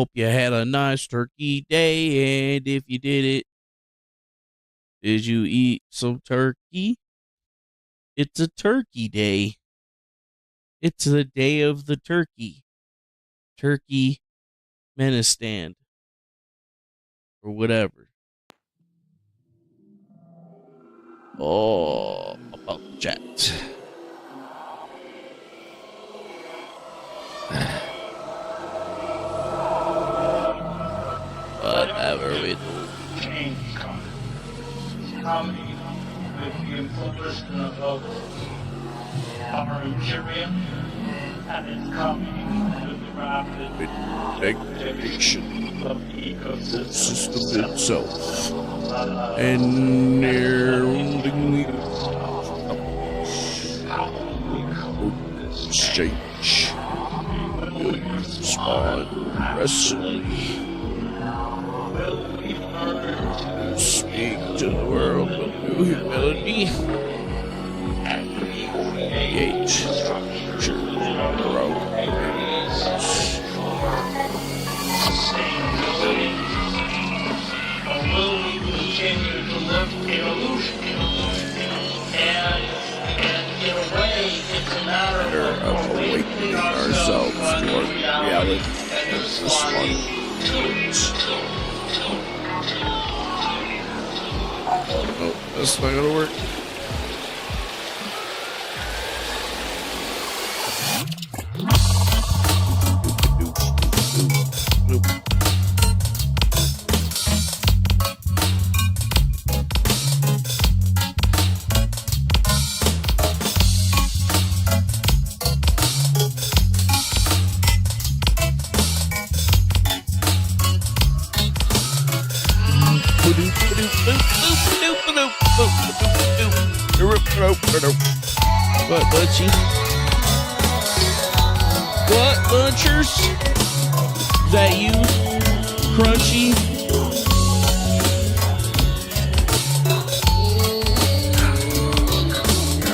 hope you had a nice turkey day, and if you did it, did you eat some turkey? It's a turkey day. It's the day of the turkey. Turkey Menistan. Or whatever. Oh, about the chat. Whatever we do. Change coming with the enforcement of our imperium, and it's coming with the rapid degradation of the system itself, and nearly exchange will you respond aggressively to speak to the world with new humility and create structure will we continue to live in illusion? And in a way, it's a matter of awakening ourselves toward reality and responding to it. Oh, that's not gonna work. What lunchies? What lunchers? Is that you? Crunchy?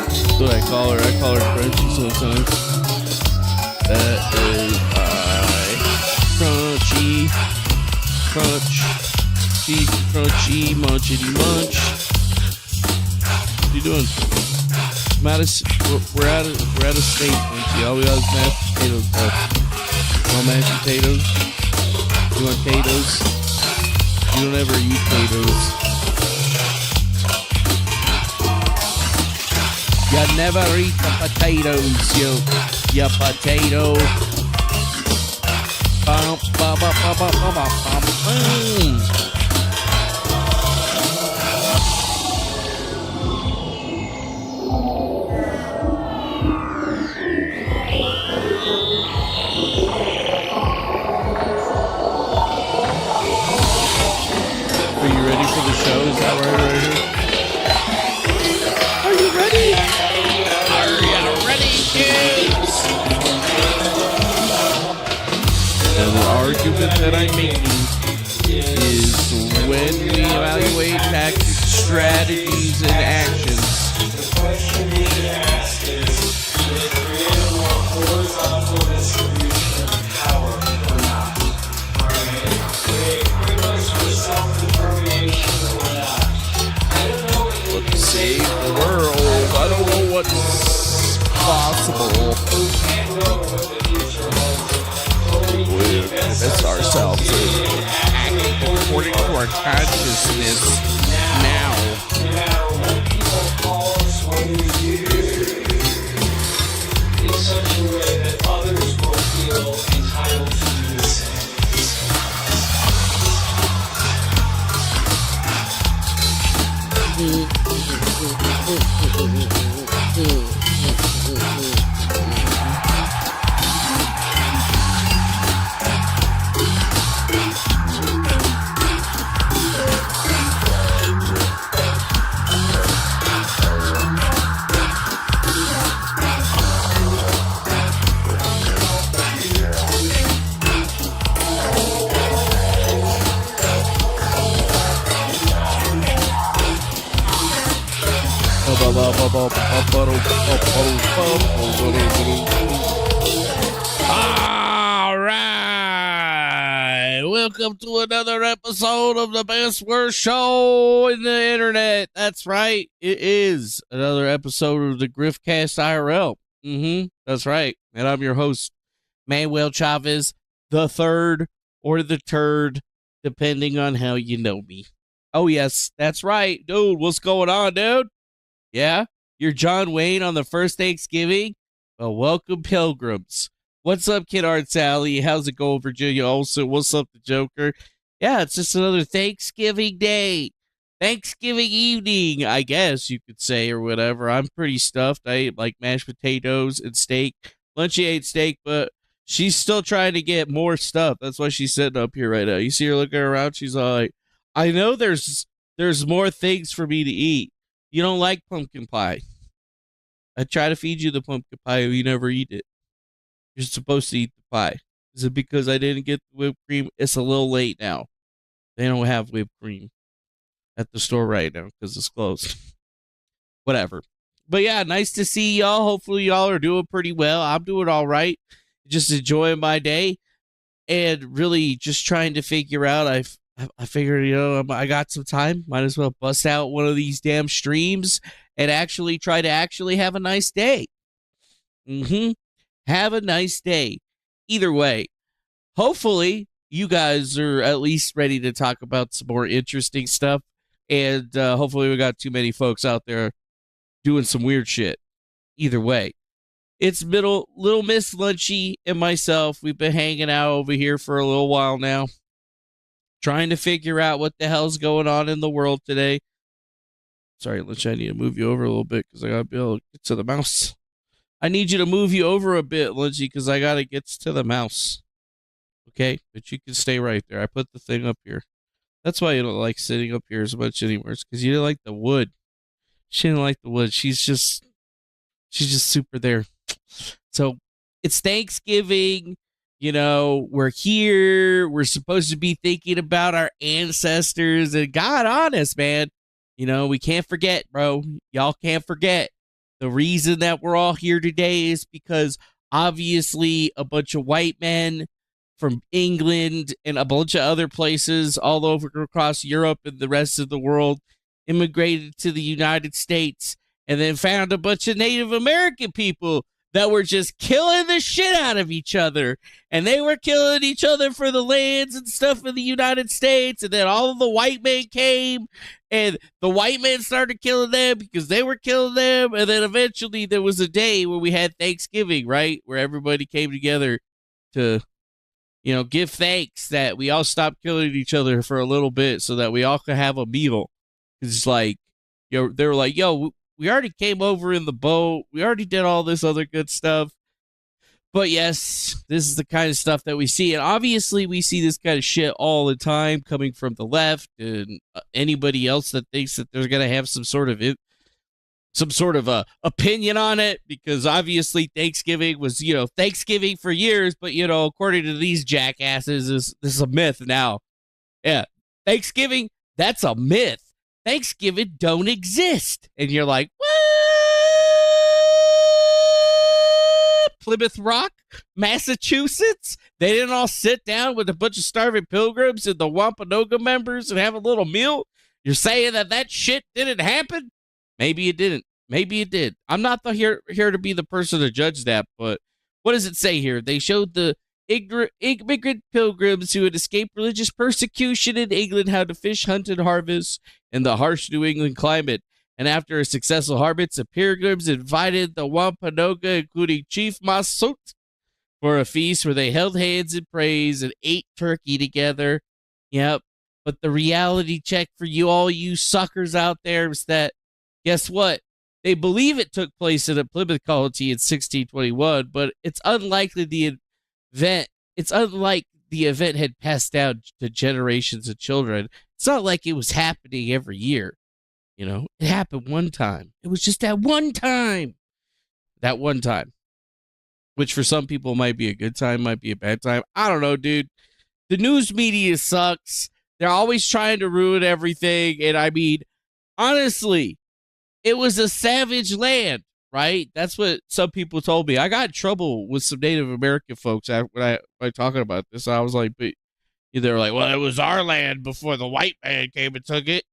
That's what I call her. I call her Crunchy sometimes. That is Crunchy. Crunch. She's crunchy, munchity munch. What are you doing? We're out of state, Munchie. All we got is mashed potatoes left. Want mashed potatoes? You want potatoes? You don't ever eat potatoes. You never eat the potatoes, you potato. Bum, ba, ba, ba, ba, ba, ba, bum. Is that right here? Are you ready? Are you ready, kids? And the argument that I'm making is when we evaluate tactics, strategies, and actions, save the world. I don't know what's possible. We convince ourselves to act according to our consciousness now. In such a way that others will feel entitled to do the same. All right. welcome to another episode of the best worst show in the internet. That's right. It is another episode of the Griftcast IRL. That's right. And I'm your host, Manuel Chavez, the third or the turd, depending on how you know me. Oh, yes, that's right. Dude, what's going on, dude? Yeah? You're John Wayne on the first Thanksgiving? Well, welcome, pilgrims. What's up, Kid Art Sally? How's it going, Virginia Olsen? What's up, the Joker? Yeah, it's just another Thanksgiving day. Thanksgiving evening, I guess you could say, or whatever. I'm pretty stuffed. I ate like mashed potatoes and steak. Lunchy ate steak, but she's still trying to get more stuff. That's why she's sitting up here right now. You see her looking around? She's all like, I know there's more things for me to eat. You don't like pumpkin pie. I try to feed you the pumpkin pie, you never eat it. You're supposed to eat the pie. Is it because I didn't get the whipped cream? It's a little late now. They don't have whipped cream at the store right now because it's closed. Whatever. But yeah, nice to see y'all. Hopefully y'all are doing pretty well. I'm doing all right. Just enjoying my day and really just trying to figure out. I figured, I got some time. Might as well bust out one of these damn streams and actually try to have a nice day. Have a nice day. Either way, hopefully you guys are at least ready to talk about some more interesting stuff. And hopefully we got too many folks out there doing some weird shit. Either way, it's Little Miss Lunchy and myself. We've been hanging out over here for a little while now, trying to figure out what the hell's going on in the world today. Sorry, Lunchy, I need to move you over a little bit because I got to be able to get to the mouse. I need you to move you over a bit, Lunchy, because I got to get to the mouse. Okay? But you can stay right there. I put the thing up here. That's why you don't like sitting up here as much anymore. It's because you didn't like the wood. She didn't like the wood. She's just super there. So it's Thanksgiving. We're here. We're supposed to be thinking about our ancestors. And God honest, man, we can't forget, bro. Y'all can't forget. The reason that we're all here today is because obviously a bunch of white men from England and a bunch of other places all over across Europe and the rest of the world immigrated to the United States and then found a bunch of Native American people that were just killing the shit out of each other. And they were killing each other for the lands and stuff in the United States. And then all of the white men came and the white men started killing them because they were killing them. And then eventually there was a day where we had Thanksgiving, right? Where everybody came together to, give thanks that we all stopped killing each other for a little bit so that we all could have a meal. It's like, they were like, we already came over in the boat. We already did all this other good stuff. But yes, this is the kind of stuff that we see. And obviously we see this kind of shit all the time coming from the left and anybody else that thinks that they're going to have some sort of opinion on it, because obviously Thanksgiving was, Thanksgiving for years. But, according to these jackasses, this is a myth now. Yeah. Thanksgiving, that's a myth. Thanksgiving don't exist. And you're like, what? Plymouth Rock, Massachusetts? They didn't all sit down with a bunch of starving pilgrims and the Wampanoag members and have a little meal? You're saying that shit didn't happen? Maybe it didn't. Maybe it did. I'm not here to be the person to judge that, but what does it say here? They showed the immigrant pilgrims who had escaped religious persecution in England how to fish, hunt, and harvest in the harsh New England climate. And after a successful harvest, the pilgrims invited the Wampanoag, including Chief Massaut, for a feast where they held hands in praise and ate turkey together. Yep. But the reality check for all you suckers out there is that, guess what? They believe it took place in a Plymouth colony in 1621, but it's unlikely the event had passed down to generations of children. It's not like it was happening every year. It happened one time. It was just that one time. That one time. Which for some people might be a good time, might be a bad time. I don't know, dude. The news media sucks. They're always trying to ruin everything. And I mean, honestly, it was a savage land, right? That's what some people told me. I got in trouble with some Native American folks when I talking about this. I was like, but They're like, well, it was our land before the white man came and took it.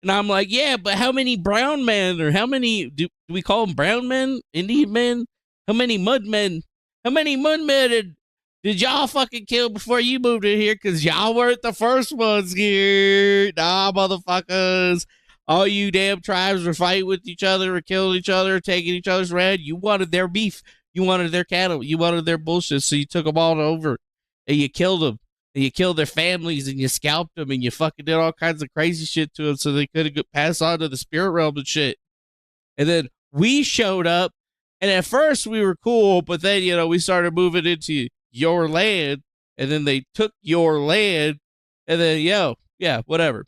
And I'm like, yeah, but how many brown men, or how many, do we call them brown men, Indian men? How many mud men? How many mud men did y'all fucking kill before you moved in here? Because y'all weren't the first ones here. Nah, motherfuckers. All you damn tribes were fighting with each other or killing each other, taking each other's land. You wanted their beef. You wanted their cattle. You wanted their bullshit. So you took them all over and you killed them. And you killed their families and you scalped them and you fucking did all kinds of crazy shit to them so they couldn't pass on to the spirit realm and shit. And then we showed up, and at first we were cool, but then, we started moving into your land, and then they took your land, and then, yeah, whatever.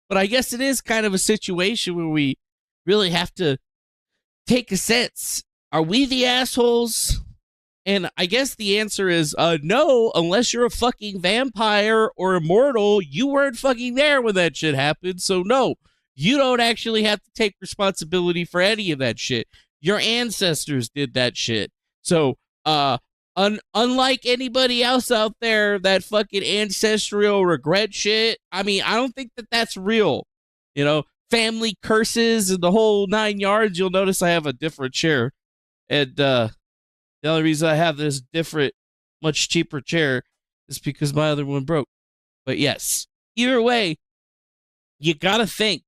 But I guess it is kind of a situation where we really have to take a sense. Are we the assholes? And I guess the answer is no, unless you're a fucking vampire or immortal. You weren't fucking there when that shit happened. So no, you don't actually have to take responsibility for any of that shit. Your ancestors did that shit. So unlike anybody else out there, that fucking ancestral regret shit, I mean, I don't think that that's real. Family curses and the whole 9 yards. You'll notice I have a different chair. And the only reason I have this different, much cheaper chair is because my other one broke. But yes, either way, you got to think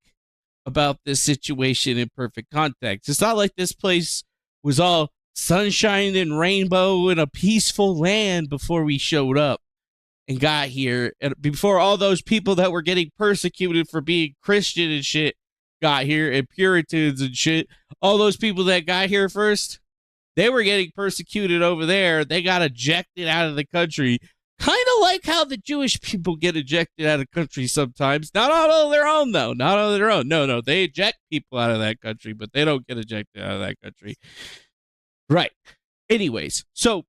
about this situation in perfect context. It's not like this place was all sunshine and rainbow and a peaceful land before we showed up and got here. And before all those people that were getting persecuted for being Christian and shit got here, and Puritans and shit, all those people that got here first, they were getting persecuted over there. They got ejected out of the country. Kind of like how the Jewish people get ejected out of the country sometimes. Not all of their own, though. Not all of their own. No. They eject people out of that country, but they don't get ejected out of that country. Right. Anyways, so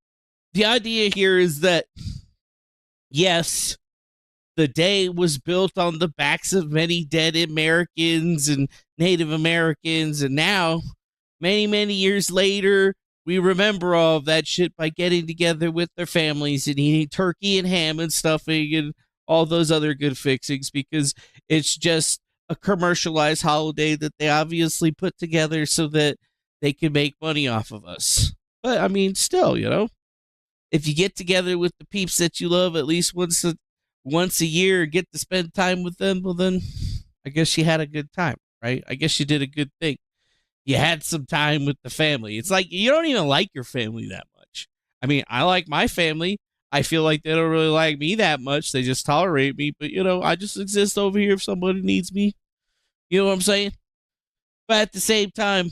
the idea here is that, yes, the day was built on the backs of many dead Americans and Native Americans, and now, many, many years later, we remember all of that shit by getting together with their families and eating turkey and ham and stuffing and all those other good fixings, because it's just a commercialized holiday that they obviously put together so that they can make money off of us. But, I mean, still, if you get together with the peeps that you love at least once a year, get to spend time with them, well, then I guess you had a good time, right? I guess you did a good thing. You had some time with the family. It's like you don't even like your family that much. I mean, I like my family. I feel like they don't really like me that much. They just tolerate me. But, I just exist over here if somebody needs me. You know what I'm saying? But at the same time,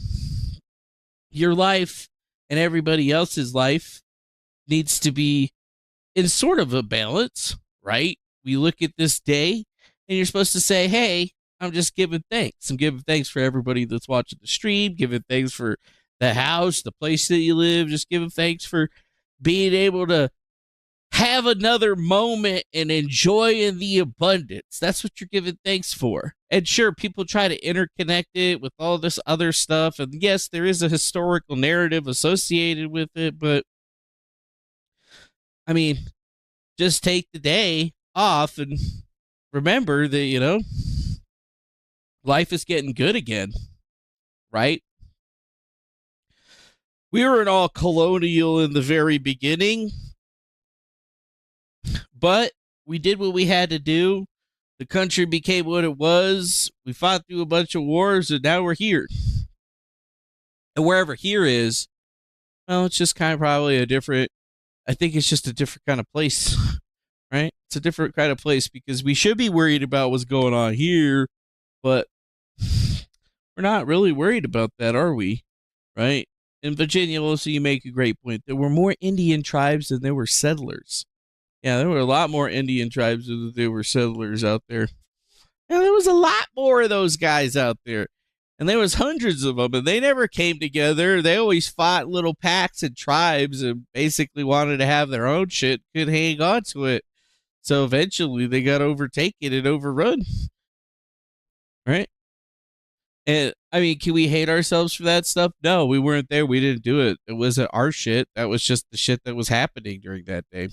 your life and everybody else's life needs to be in sort of a balance, right? We look at this day and you're supposed to say, hey, I'm just giving thanks. I'm giving thanks for everybody that's watching the stream, giving thanks for the house, the place that you live, just giving thanks for being able to have another moment and enjoy in the abundance. That's what you're giving thanks for. And sure, people try to interconnect it with all this other stuff. And yes, there is a historical narrative associated with it, but I mean, just take the day off and remember that, life is getting good again, right? We weren't all colonial in the very beginning, but we did what we had to do. The country became what it was. We fought through a bunch of wars, and now we're here. And wherever here is, well, it's just kind of probably I think it's just a different kind of place, right? It's a different kind of place because we should be worried about what's going on here, but we're not really worried about that, are we? Right? In Virginia, also, you make a great point. There were more Indian tribes than there were settlers. Yeah, there were a lot more Indian tribes than there were settlers out there. And there was a lot more of those guys out there. And there was hundreds of them, and they never came together. They always fought little packs and tribes and basically wanted to have their own shit, could hang on to it. So eventually they got overtaken and overrun. Right? And, I mean, can we hate ourselves for that stuff? No, we weren't there. We didn't do it. It wasn't our shit. That was just the shit that was happening during that day.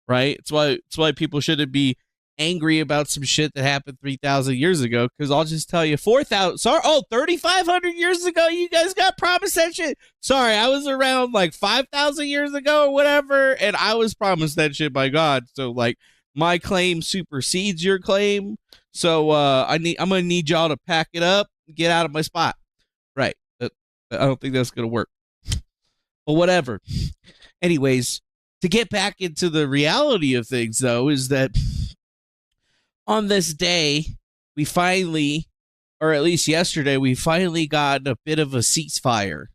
right? It's why people shouldn't be angry about some shit that happened 3,000 years ago, because I'll just tell you 4,000, sorry, 3,500 years ago, you guys got promised that shit. Sorry, I was around like 5,000 years ago or whatever, and I was promised that shit by God. So like my claim supersedes your claim. So I'm gonna need y'all to pack it up, get out of my spot. Right. I don't think that's gonna work. But whatever. Anyways, to get back into the reality of things, though, is that on this day, we finally, or at least yesterday, we finally got a bit of a ceasefire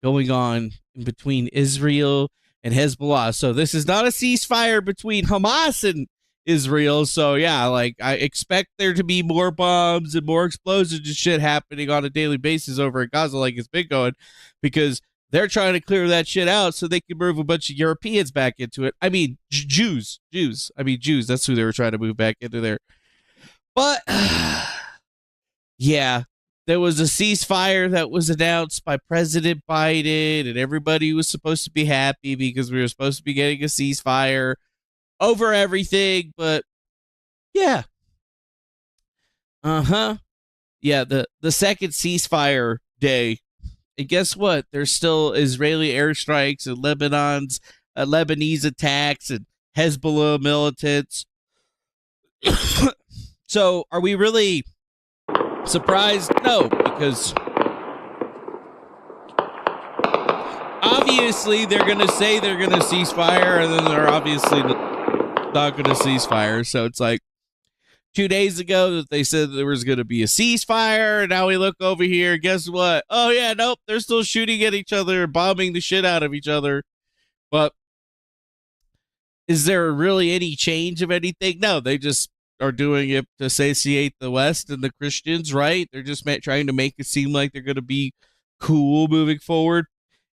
going on in between Israel and Hezbollah. So this is not a ceasefire between Hamas and Israel. So yeah, like I expect there to be more bombs and more explosions and shit happening on a daily basis over in Gaza, like it's been going, because they're trying to clear that shit out so they can move a bunch of Europeans back into it. I mean, Jews. I mean, Jews. That's who they were trying to move back into there. But yeah, there was a ceasefire that was announced by President Biden, and everybody was supposed to be happy because we were supposed to be getting a ceasefire over everything. But yeah, yeah, the second ceasefire day, and guess what? There's still Israeli airstrikes and Lebanese attacks and Hezbollah militants. So are we really surprised? No, because obviously they're going to say they're going to cease fire, and then they're obviously not going to cease fire. So it's like 2 days ago that they said there was going to be a ceasefire, and now we look over here. Guess what? Oh, yeah, nope. They're still shooting at each other, bombing the shit out of each other. But is there really any change of anything? No, they just are doing it to satiate the West and the Christians, right? They're just trying to make it seem like they're going to be cool moving forward,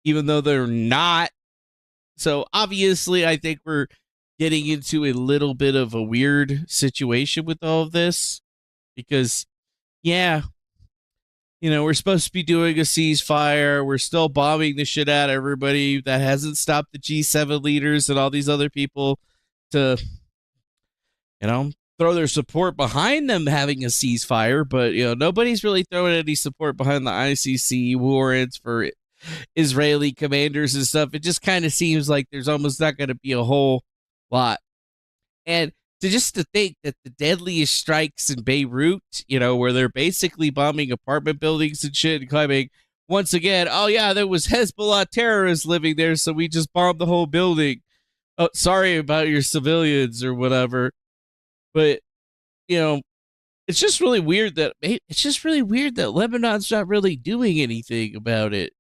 even though they're not. So obviously, I think we're getting into a little bit of a weird situation with all of this, because, yeah, you know, we're supposed to be doing a ceasefire. We're still bombing the shit out of everybody. That hasn't stopped the G7 leaders and all these other people to, you know, throw their support behind them having a ceasefire. But, you know, nobody's really throwing any support behind the ICC warrants for Israeli commanders and stuff. It just kind of seems like there's almost not going to be a whole lot. And to think that the deadliest strikes in Beirut, you know, where they're basically bombing apartment buildings and shit and claiming, once again, oh yeah, there was Hezbollah terrorists living there, so we just bombed the whole building. Oh, sorry about your civilians or whatever. But, you know, it's just really weird that Lebanon's not really doing anything about it.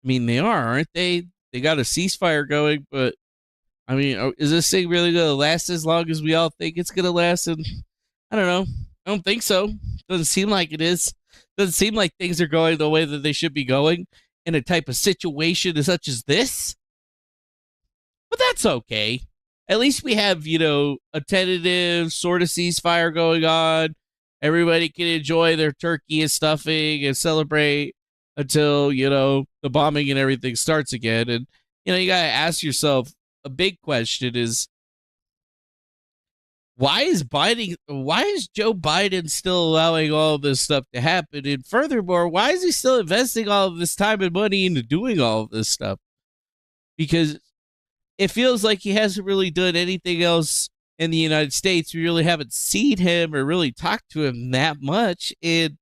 I mean, they are, aren't they? They got a ceasefire going, but I mean, is this thing really going to last as long as we all think it's going to last? And I don't know. I don't think so. Doesn't seem like it is. Doesn't seem like things are going the way that they should be going in a type of situation such as this. But that's okay. At least we have, you know, a tentative sort of ceasefire going on. Everybody can enjoy their turkey and stuffing and celebrate until, you know, the bombing and everything starts again. And, you know, you got to ask yourself, a big question is, why is Joe Biden still allowing all of this stuff to happen? And furthermore, why is he still investing all of this time and money into doing all of this stuff? Because it feels like he hasn't really done anything else in the United States. We really haven't seen him or really talked to him that much. And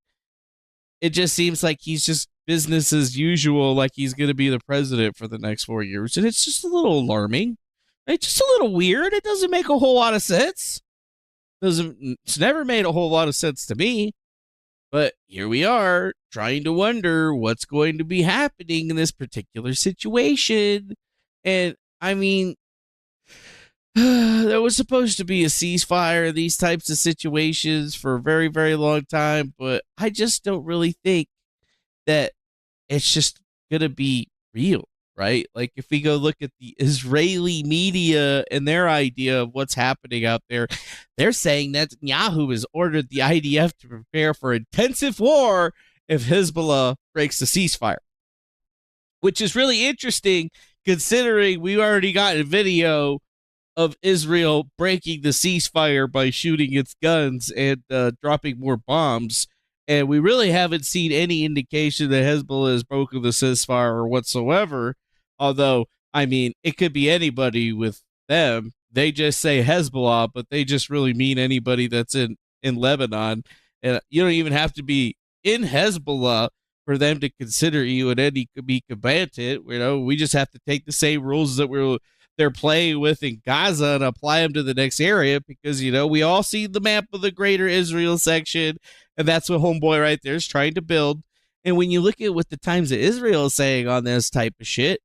it just seems like he's just business as usual, like he's going to be the president for the next 4 years. And it's just a little alarming. It's just a little weird. It doesn't make a whole lot of sense. It's never made a whole lot of sense to me. But here we are trying to wonder what's going to be happening in this particular situation. And I mean, there was supposed to be a ceasefire in these types of situations for a very, very long time, but I just don't really think that it's just going to be real, right? Like if we go look at the Israeli media and their idea of what's happening out there, they're saying that Netanyahu has ordered the IDF to prepare for intensive war if Hezbollah breaks the ceasefire, which is really interesting considering we already got a video of Israel breaking the ceasefire by shooting its guns and dropping more bombs. And we really haven't seen any indication that Hezbollah has broken the ceasefire whatsoever. Although, I mean, it could be anybody with them. They just say Hezbollah, but they just really mean anybody that's in Lebanon. And you don't even have to be in Hezbollah for them to consider you and any could be combatant. You know, we just have to take the same rules that they're playing with in Gaza and apply them to the next area because, you know, we all see the map of the greater Israel section, and that's what homeboy right there is trying to build. And when you look at what the Times of Israel is saying on this type of shit,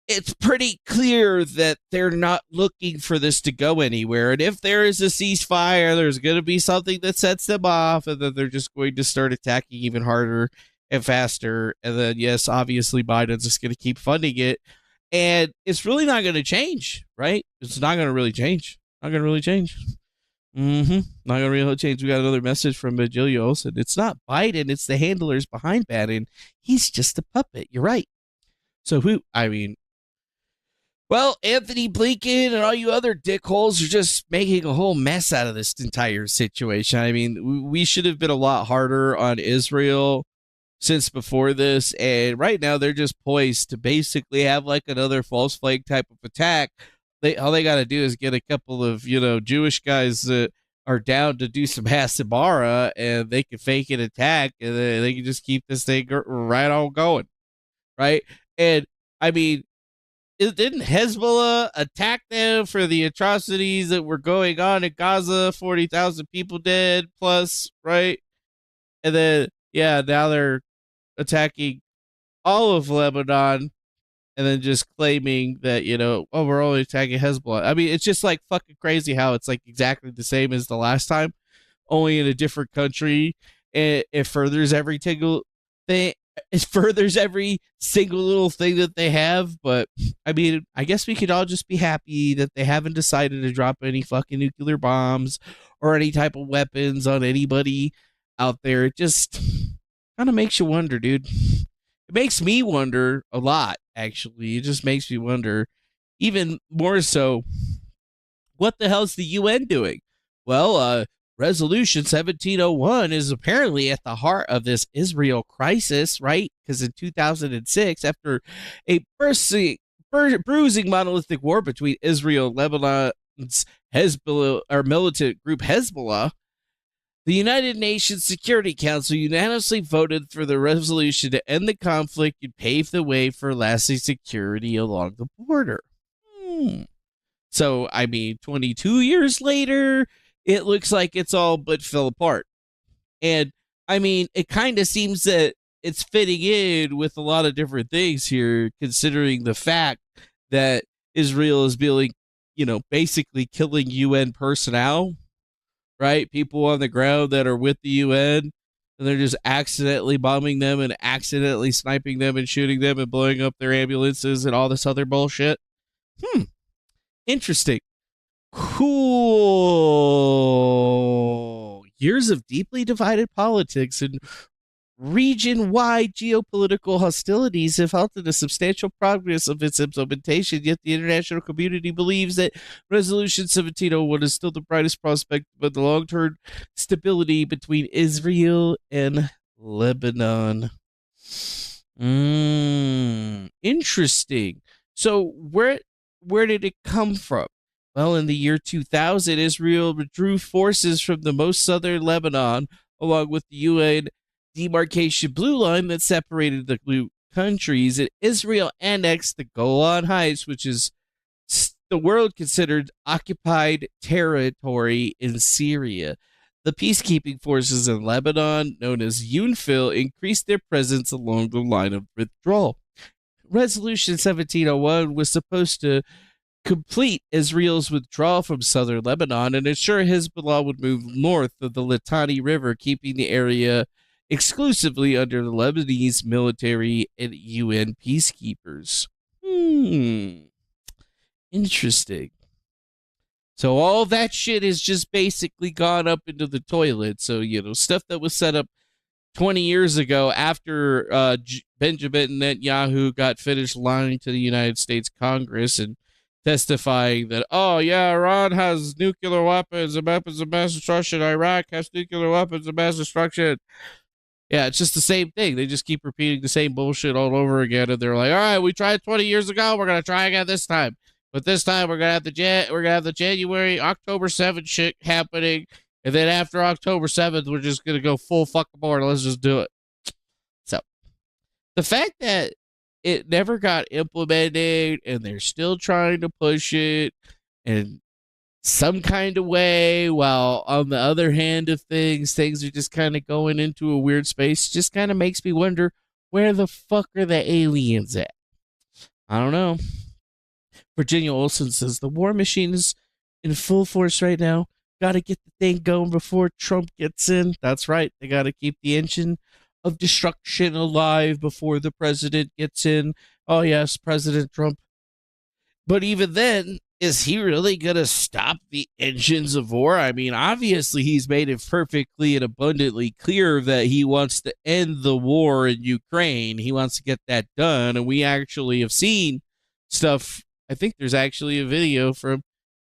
it's pretty clear that they're not looking for this to go anywhere. And if there is a ceasefire, there's going to be something that sets them off, and then they're just going to start attacking even harder and faster. And then, yes, obviously Biden's just going to keep funding it. And it's really not going to change, right? It's not going to really change. Not going to really change. Not going to really change. We got another message from Bagilios, and it's not Biden, it's the handlers behind Biden. He's just a puppet. You're right. So well, Anthony Blinken and all you other dickholes are just making a whole mess out of this entire situation. I mean, we should have been a lot harder on Israel since before this, and right now they're just poised to basically have like another false flag type of attack. All they got to do is get a couple of, you know, Jewish guys that are down to do some Hasibara, and they can fake an attack, and they can just keep this thing right on going, right? And I mean, didn't Hezbollah attack them for the atrocities that were going on in Gaza? 40,000 people dead plus, right? And then, yeah, now they're attacking all of Lebanon and then just claiming that, you know, oh, we're only attacking Hezbollah. I mean, it's just like fucking crazy how it's like exactly the same as the last time, only in a different country. And it furthers every single thing. It furthers every single little thing that they have. But I mean, I guess we could all just be happy that they haven't decided to drop any fucking nuclear bombs or any type of weapons on anybody out there. It just kind of makes you wonder, dude. It makes me wonder a lot, actually. It just makes me wonder, even more so, what the hell's the UN doing? Well, Resolution 1701 is apparently at the heart of this Israel crisis, right? Because in 2006, after a bruising monolithic war between Israel and Lebanon's Hezbollah, or militant group Hezbollah, the United Nations Security Council unanimously voted for the resolution to end the conflict and pave the way for lasting security along the border. So, I mean, 22 years later, it looks like it's all but fell apart. And, I mean, it kind of seems that it's fitting in with a lot of different things here, considering the fact that Israel is being, you know, basically killing UN personnel, right? People on the ground that are with the UN, and they're just accidentally bombing them and accidentally sniping them and shooting them and blowing up their ambulances and all this other bullshit. Interesting. Cool. Years of deeply divided politics and region-wide geopolitical hostilities have halted a substantial progress of its implementation, yet the international community believes that Resolution 1701 is still the brightest prospect of the long-term stability between Israel and Lebanon. Interesting. So where did it come from? Well, in the year 2000, Israel withdrew forces from the most southern Lebanon, along with the UN demarcation blue line that separated the two countries, and Israel annexed the Golan Heights, which is the world considered occupied territory in Syria. The peacekeeping forces in Lebanon, known as UNIFIL, increased their presence along the line of withdrawal. Resolution 1701 was supposed to complete Israel's withdrawal from southern Lebanon and ensure Hezbollah would move north of the Litani River, keeping the area exclusively under the Lebanese military and UN peacekeepers. Interesting. So all that shit has just basically gone up into the toilet. So, you know, stuff that was set up 20 years ago after Benjamin Netanyahu got finished lying to the United States Congress and testifying that, oh, yeah, Iran has nuclear weapons and weapons of mass destruction. Iraq has nuclear weapons of mass destruction. Yeah, it's just the same thing. They just keep repeating the same bullshit all over again. And they're like, all right, we tried 20 years ago. We're going to try again this time. But this time we're going to have the January, October 7th shit happening. And then after October 7th, we're just going to go full fucking board. Let's just do it. So the fact that it never got implemented and they're still trying to push it in some kind of way, while on the other hand of things are just kind of going into a weird space, just kind of makes me wonder, where the fuck are the aliens at? I don't know. Virginia Olsen says the war machine is in full force right now. Got to get the thing going before Trump gets in. That's right. They got to keep the engine of destruction alive before the president gets in. Oh, yes, President Trump. But even then, is he really going to stop the engines of war? I mean, obviously, he's made it perfectly and abundantly clear that he wants to end the war in Ukraine. He wants to get that done. And we actually have seen stuff. I think there's actually a video from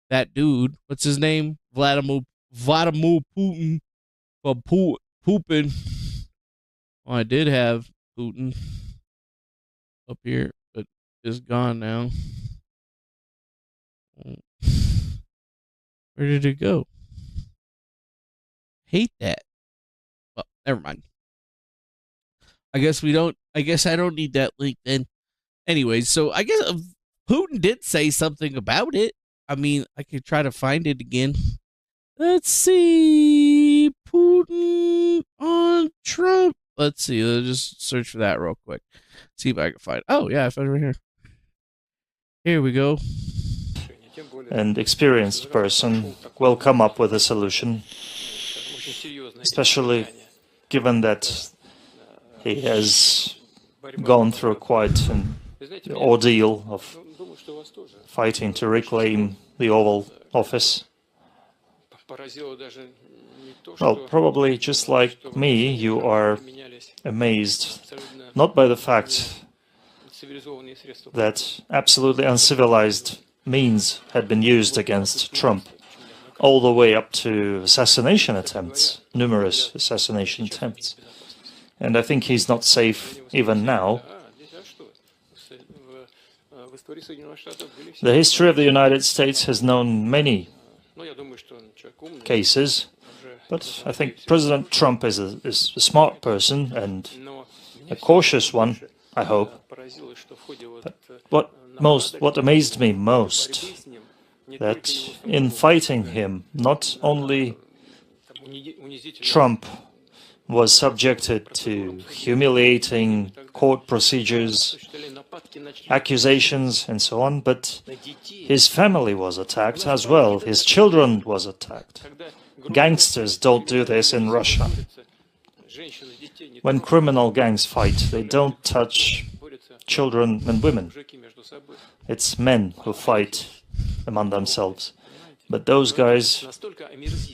that dude. What's his name? Vladimir Putin. Well, Putin. Well, I did have Putin up here, but it's gone now. Where did it go? Hate that. Well, never mind. I guess I don't need that link then. Anyways, so I guess Putin did say something about it. I mean, I could try to find it again. Let's see. Putin on Trump. Let's see. Let's just search for that real quick. See if I can find it. Oh, yeah, I found it right here. Here we go. An experienced person will come up with a solution, especially given that he has gone through quite an ordeal of fighting to reclaim the Oval Office. Well, probably just like me, you are amazed not by the fact that absolutely uncivilized means had been used against Trump, all the way up to assassination attempts, numerous assassination attempts. And I think he's not safe even now. The history of the United States has known many cases, but I think President Trump is a smart person and a cautious one, I hope. But what amazed me most, that in fighting him, not only Trump was subjected to humiliating court procedures, accusations and so on, but his family was attacked as well. His children was attacked. Gangsters don't do this in Russia. When criminal gangs fight, they don't touch children and women. It's men who fight among themselves. But those guys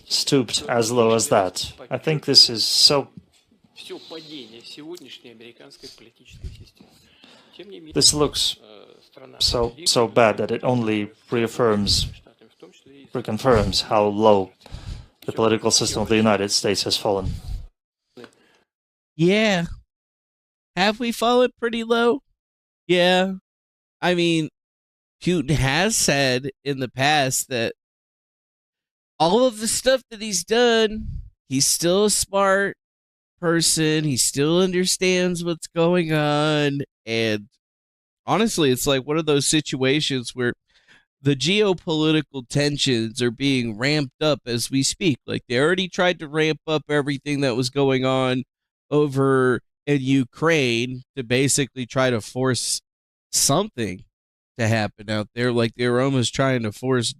stooped as low as that. I think this is so... This looks so bad that it only reconfirms how low the political system of the United States has fallen. Yeah. Have we fallen pretty low? Yeah. I mean, Putin has said in the past that all of the stuff that he's done, he's still a smart person. He still understands what's going on. And honestly, it's like one of those situations where the geopolitical tensions are being ramped up as we speak. Like, they already tried to ramp up everything that was going on over in Ukraine to basically try to force something to happen out there. Like, they were almost trying to force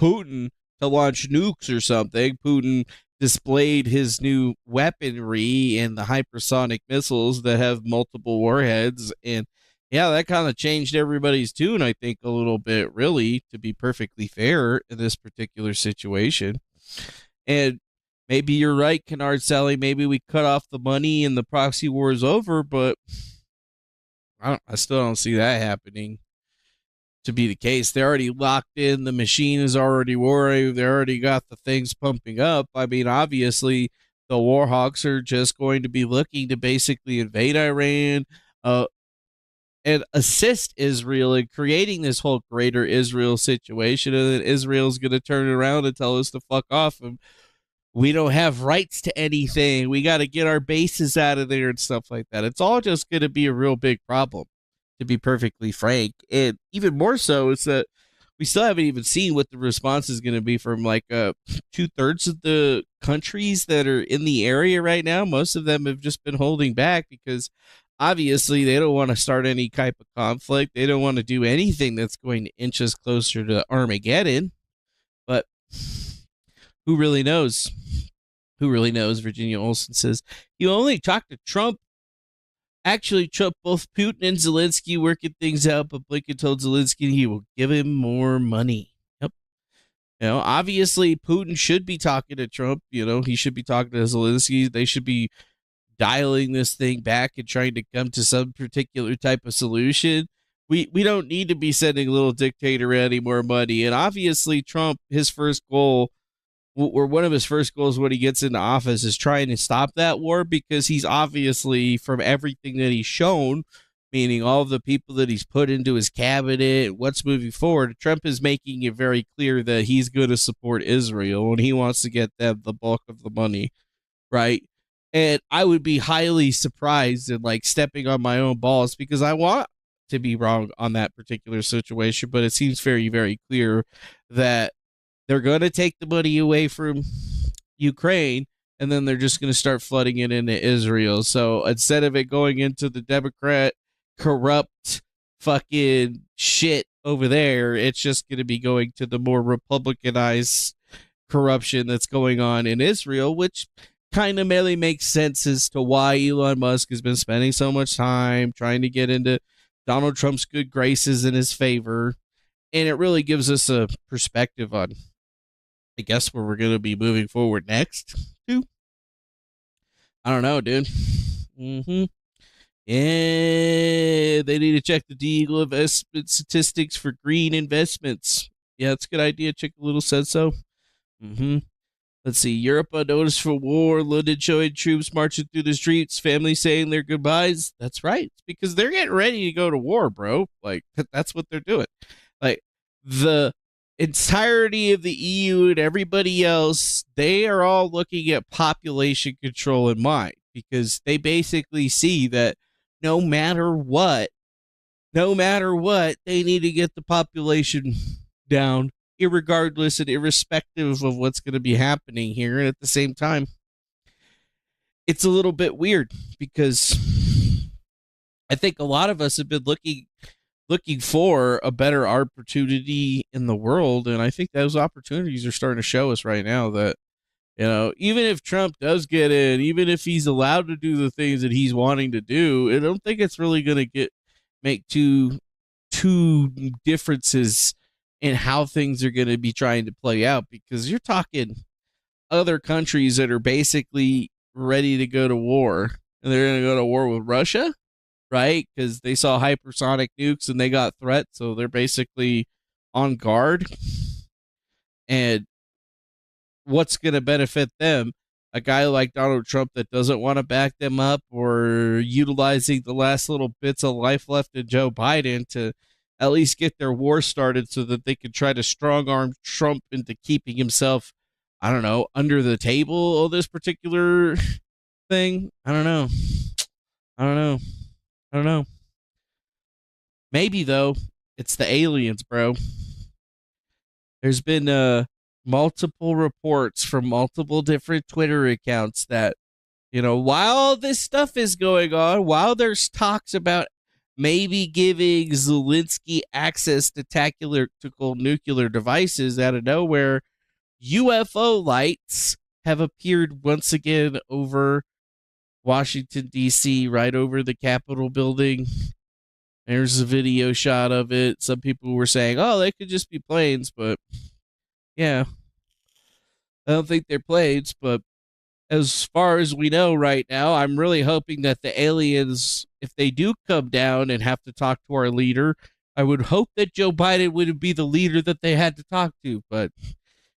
Putin to launch nukes or something. Putin displayed his new weaponry and the hypersonic missiles that have multiple warheads. And yeah, that kind of changed everybody's tune, I think, a little bit, really, to be perfectly fair in this particular situation. And maybe you're right, Kennard Sally. Maybe we cut off the money and the proxy war is over, but I still don't see that happening. to be the case. They're already locked in. The machine is already roaring. They already got the things pumping up. I mean, obviously, the Warhawks are just going to be looking to basically invade Iran, and assist Israel in creating this whole greater Israel situation. And then Israel's going to turn around and tell us to fuck off. And we don't have rights to anything. We got to get our bases out of there and stuff like that. It's all just going to be a real big problem, to be perfectly frank. And even more so is that we still haven't even seen what the response is going to be from like 2/3 of the countries that are in the area right now. Most of them have just been holding back because obviously they don't want to start any type of conflict. They don't want to do anything that's going to inch us closer to Armageddon. But who really knows? Who really knows? Virginia Olsen says, you only talk to Trump. Actually, Trump, both Putin and Zelensky working things out, but Blinken told Zelensky he will give him more money. Yep. Obviously, Putin should be talking to Trump. He should be talking to Zelensky. They should be dialing this thing back and trying to come to some particular type of solution. We don't need to be sending a little dictator any more money. And obviously, Trump, his first goal, or one of his first goals when he gets into office, is trying to stop that war, because he's obviously, from everything that he's shown, meaning all of the people that he's put into his cabinet, what's moving forward, Trump is making it very clear that he's going to support Israel and he wants to get them the bulk of the money, right? And I would be highly surprised and like stepping on my own balls, because I want to be wrong on that particular situation, but it seems very, very clear that they're going to take the money away from Ukraine, and then they're just going to start flooding it into Israel. So instead of it going into the Democrat corrupt fucking shit over there, it's just going to be going to the more Republicanized corruption that's going on in Israel, which kind of really makes sense as to why Elon Musk has been spending so much time trying to get into Donald Trump's good graces in his favor. And it really gives us a perspective on, I guess, where we're going to be moving forward next. Too. I don't know, dude. Yeah, they need to check the Deagle investment statistics for green investments. Yeah, it's a good idea. Chick Little said so. Let's see. Europe on notice for war. London showing troops marching through the streets. Families saying their goodbyes. That's right. It's because they're getting ready to go to war, bro. Like, that's what they're doing. Like, the entirety of the EU and everybody else, they are all looking at population control in mind, because they basically see that no matter what, they need to get the population down, irregardless and irrespective of what's going to be happening here. And at the same time, it's a little bit weird, because I think a lot of us have been looking for a better opportunity in the world, and I think those opportunities are starting to show us right now that, even if Trump does get in, even if he's allowed to do the things that he's wanting to do, I don't think it's really going to make two differences in how things are going to be trying to play out, because you're talking other countries that are basically ready to go to war, and they're going to go to war with Russia, right? Because they saw hypersonic nukes and they got threats, so they're basically on guard. And what's going to benefit them? A guy like Donald Trump that doesn't want to back them up, or utilizing the last little bits of life left in Joe Biden to at least get their war started, so that they can try to strong arm Trump into keeping himself, I don't know, under the table of this particular thing. I don't know. Maybe, though, it's the aliens, bro. There's been multiple reports from multiple different Twitter accounts that, while this stuff is going on, while there's talks about maybe giving Zelensky access to tactical nuclear devices, out of nowhere, UFO lights have appeared once again over Washington, D.C., right over the Capitol building. There's a video shot of it. Some people were saying, oh, they could just be planes, but yeah, I don't think they're planes. But as far as we know right now, I'm really hoping that the aliens, if they do come down and have to talk to our leader, I would hope that Joe Biden would be the leader that they had to talk to, but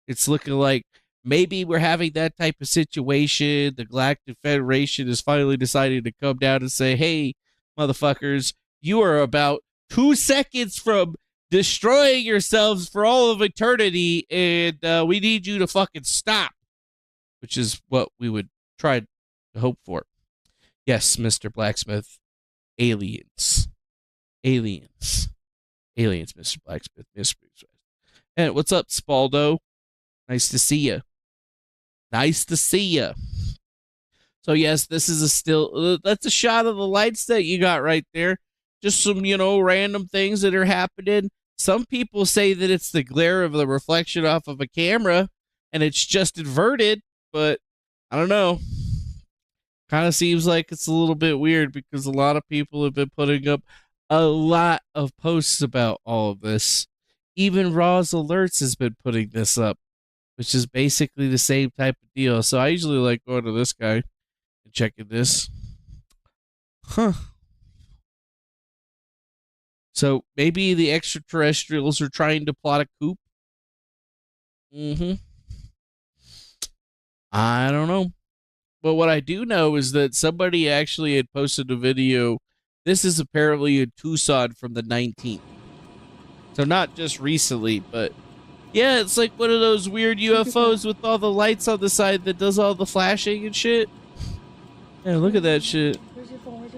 it's looking like maybe we're having that type of situation. The Galactic Federation is finally deciding to come down and say, hey, motherfuckers, you are about 2 seconds from destroying yourselves for all of eternity, and we need you to fucking stop, which is what we would try to hope for. Yes, Mr. Blacksmith, aliens. Aliens. Aliens, Mr. Blacksmith. Mr. Blacksmith. And what's up, Spaldo? Nice to see you. Nice to see you. So, yes, this is that's a shot of the lights that you got right there. Just some, random things that are happening. Some people say that it's the glare of the reflection off of a camera and it's just inverted, but I don't know. Kind of seems like it's a little bit weird because a lot of people have been putting up a lot of posts about all of this. Even Raw's Alerts has been putting this up, which is basically the same type of deal. So I usually like going to this guy and checking this. Huh. So maybe the extraterrestrials are trying to plot a coup? I don't know. But what I do know is that somebody actually had posted a video. This is apparently in Tucson from the 19th. So not just recently, but yeah, it's like one of those weird UFOs with all the lights on the side that does all the flashing and shit. Yeah, look at that shit. Where's your phone?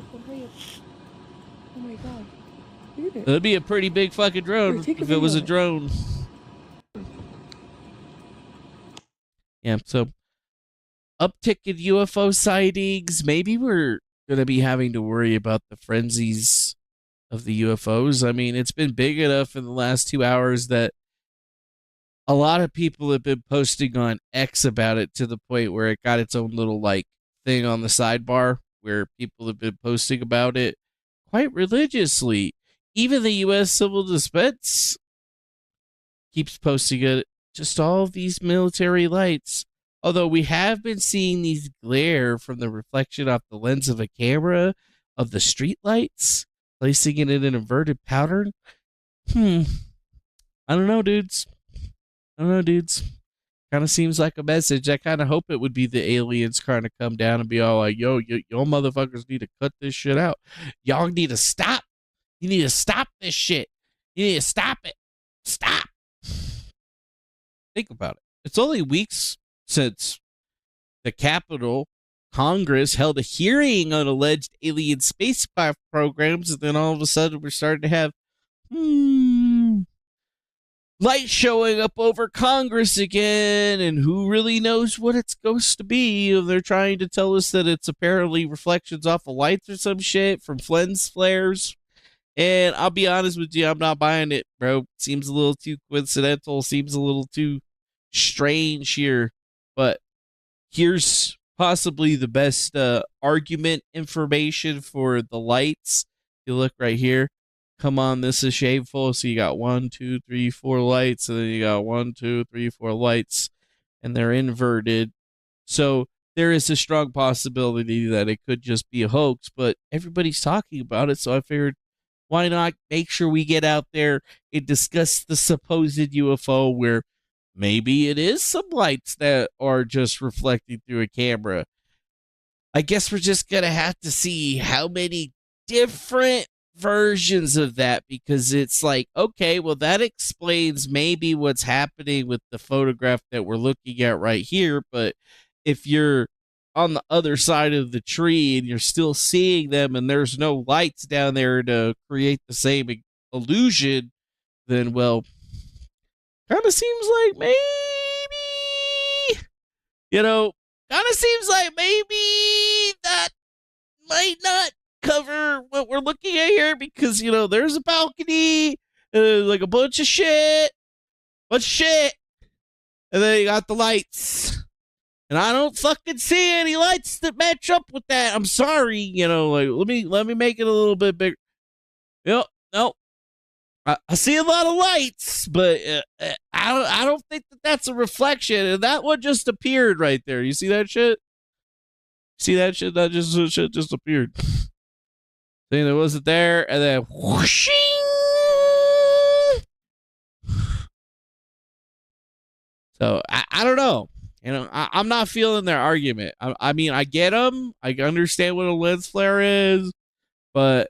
Oh my god. Look at it. That'd be a pretty big fucking drone if it was a drone. Yeah, so uptick in UFO sightings. Maybe we're going to be having to worry about the frenzies of the UFOs. I mean, it's been big enough in the last 2 hours that a lot of people have been posting on X about it to the point where it got its own little thing on the sidebar where people have been posting about it quite religiously. Even the U.S. Civil Defense keeps posting it. Just all of these military lights. Although we have been seeing these glare from the reflection off the lens of a camera of the street lights, placing it in an inverted pattern. I don't know, dudes. Kind of seems like a message. I kind of hope it would be the aliens kind of come down and be all like, yo, motherfuckers need to cut this shit out. Y'all need to stop. You need to stop this shit. You need to stop it. Stop. Think about it. It's only weeks since the Capitol, Congress, held a hearing on alleged alien spacecraft programs, and then all of a sudden we're starting to have light showing up over Congress again, and who really knows what it's supposed to be. They're trying to tell us that it's apparently reflections off of lights or some shit from lens flares. And I'll be honest with you, I'm not buying it, bro. Seems a little too coincidental. Seems a little too strange here. But here's possibly the best argument information for the lights. You look right here. Come on, this is shameful. So you got 1, 2, 3, 4 lights, and then you got 1, 2, 3, 4 lights, and they're inverted. So there is a strong possibility that it could just be a hoax, but everybody's talking about it, so I figured, why not make sure we get out there and discuss the supposed UFO where maybe it is some lights that are just reflecting through a camera. I guess we're just going to have to see how many different versions of that, because it's like, okay, well, that explains maybe what's happening with the photograph that we're looking at right here. But if you're on the other side of the tree and you're still seeing them and there's no lights down there to create the same illusion, then, well, kind of seems like maybe, kind of seems like maybe that might not cover what we're looking at here, because, there's a balcony, like a bunch of shit, and then you got the lights. And I don't fucking see any lights that match up with that. I'm sorry, let me make it a little bit bigger. No, I see a lot of lights, but I don't think that's a reflection. And that one just appeared right there. You see that shit? See that shit? That shit just appeared. Thing that wasn't there, and then whooshing. So I don't know. You know, I'm not feeling their argument. I mean, I get them. I understand what a lens flare is, but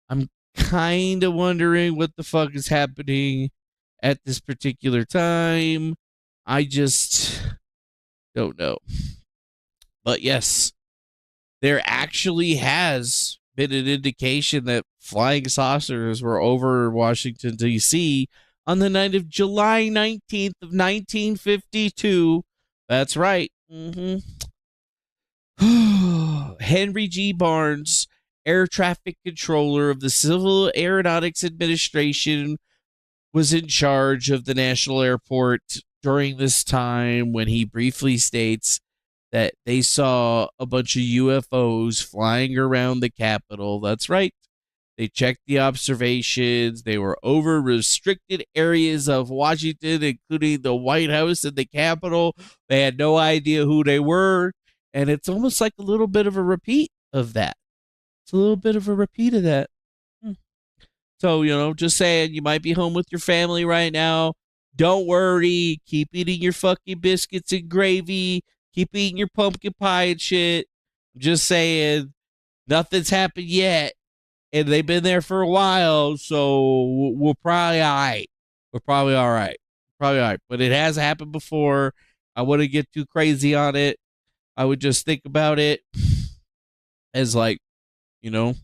I'm kind of wondering what the fuck is happening at this particular time. I just don't know. But yes, there actually has been an indication that flying saucers were over Washington, D.C. on the night of July 19th of 1952. That's right. Henry G. Barnes, air traffic controller of the Civil Aeronautics Administration, was in charge of the national airport during this time when he briefly states that they saw a bunch of UFOs flying around the Capitol. That's right. They checked the observations. They were over restricted areas of Washington, including the White House and the Capitol. They had no idea who they were. And it's almost like a little bit of a repeat of that. It's a little bit of a repeat of that. So, you know, just saying, you might be home with your family right now. Don't worry. Keep eating your fucking biscuits and gravy. Keep eating your pumpkin pie and shit. I'm just saying, nothing's happened yet. And they've been there for a while, so we're probably all right. We're probably all right. Probably all right. But it has happened before. I wouldn't get too crazy on it. I would just think about it as like, you know,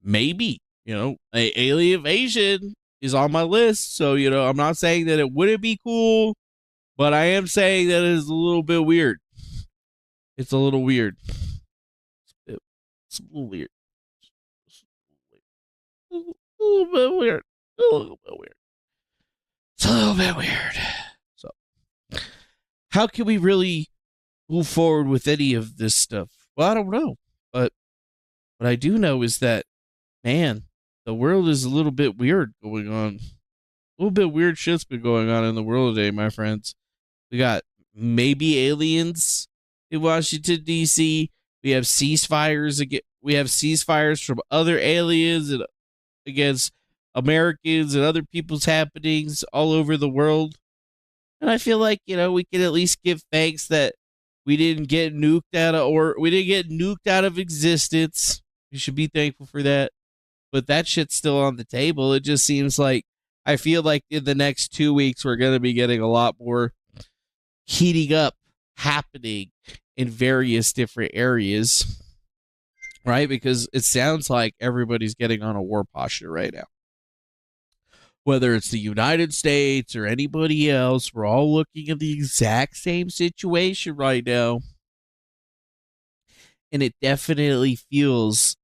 maybe, you know, alien invasion is on my list. So, you know, I'm not saying that it wouldn't be cool, but I am saying that it is a little bit weird. It's a little weird. It's a little weird. A little bit weird. A little bit weird. It's a little bit weird. So, how can we really move forward with any of this stuff? Well, I don't know. But what I do know is that, man, the world is a little bit weird going on. A little bit weird shit's been going on in the world today, my friends. We got maybe aliens in Washington, D.C. We have ceasefires again. We have ceasefires from other aliens and against Americans and other people's happenings all over the world. And I feel like, you know, we can at least give thanks that we didn't get nuked out of existence. We should be thankful for that. But that shit's still on the table. It just seems like, I feel like in the next 2 weeks, we're going to be getting a lot more heating up happening in various different areas. Right? Because it sounds like everybody's getting on a war posture right now. Whether it's the United States or anybody else, we're all looking at the exact same situation right now. And it definitely feels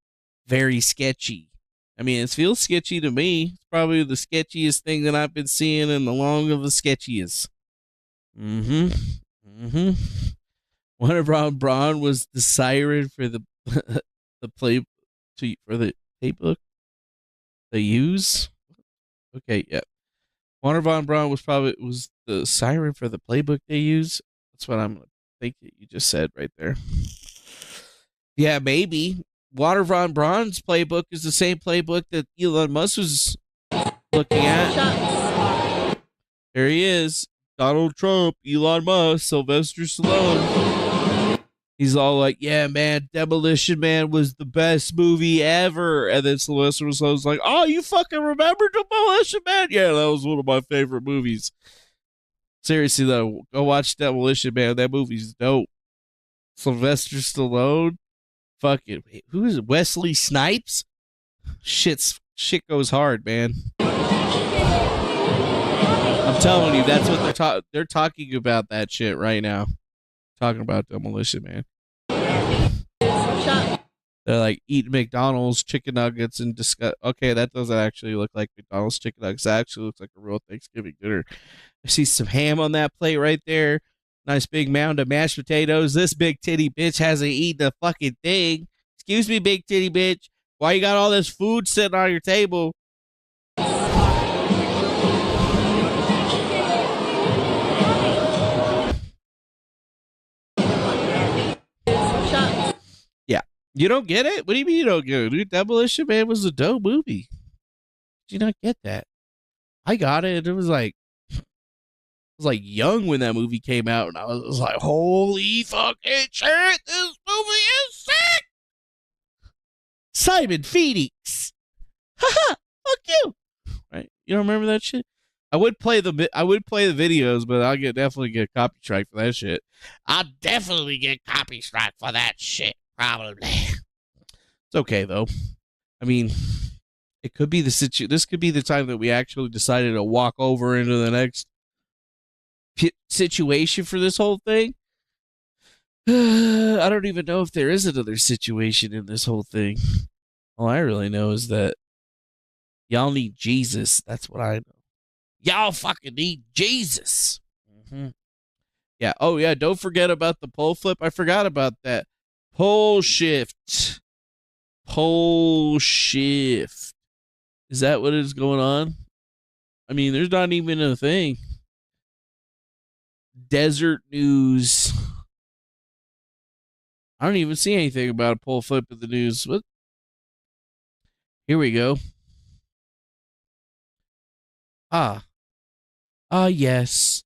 very sketchy. I mean, it feels sketchy to me. It's probably the sketchiest thing that I've been seeing in the long of the sketchiest. One of Braun was the siren for the playbook they use. Okay, yeah. Warner von Braun was the siren for the playbook they use. That's what I'm think that you just said right there. Yeah, maybe. Warner von Braun's playbook is the same playbook that Elon Musk was looking at. There he is. Donald Trump, Elon Musk, Sylvester Stallone. He's all like, yeah, man, Demolition Man was the best movie ever. And then Sylvester Stallone's like, oh, you fucking remember Demolition Man? Yeah, that was one of my favorite movies. Seriously, though, go watch Demolition Man. That movie's dope. Sylvester Stallone. Fucking, who is it? Wesley Snipes? Shit goes hard, man. I'm telling you, that's what they're talking about that shit right now. Talking about Demolition Man. They're like eating McDonald's chicken nuggets and discuss. Okay, that doesn't actually look like McDonald's chicken nuggets. That actually looks like a real Thanksgiving dinner. I see some ham on that plate right there. Nice big mound of mashed potatoes. This big titty bitch hasn't eaten a fucking thing. Excuse me, big titty bitch. Why you got all this food sitting on your table? Yeah. You don't get it? What do you mean you don't get it? Dude, Demolition Man was a dope movie. Did you not get that? I got it. It was like, was like young when that movie came out, and I was like, holy fucking shit, this movie is sick. Simon Phoenix. Haha, fuck you. Right? You don't remember that shit? I would play the videos, but I'll definitely get a copy strike for that shit. I'll definitely get copy strike for that shit, probably. It's okay though. I mean, it could be this could be the time that we actually decided to walk over into the next situation for this whole thing. I don't even know if there is another situation in this whole thing. All I really know is that y'all need Jesus. That's what I know. Y'all fucking need Jesus. Mm-hmm. Yeah. Oh, yeah. Don't forget about the pole flip. I forgot about that. Pole shift. Pole shift. Is that what is going on? I mean, there's not even a thing. Desert news. I don't even see anything about a pole flip in the news. What? Here we go. Yes.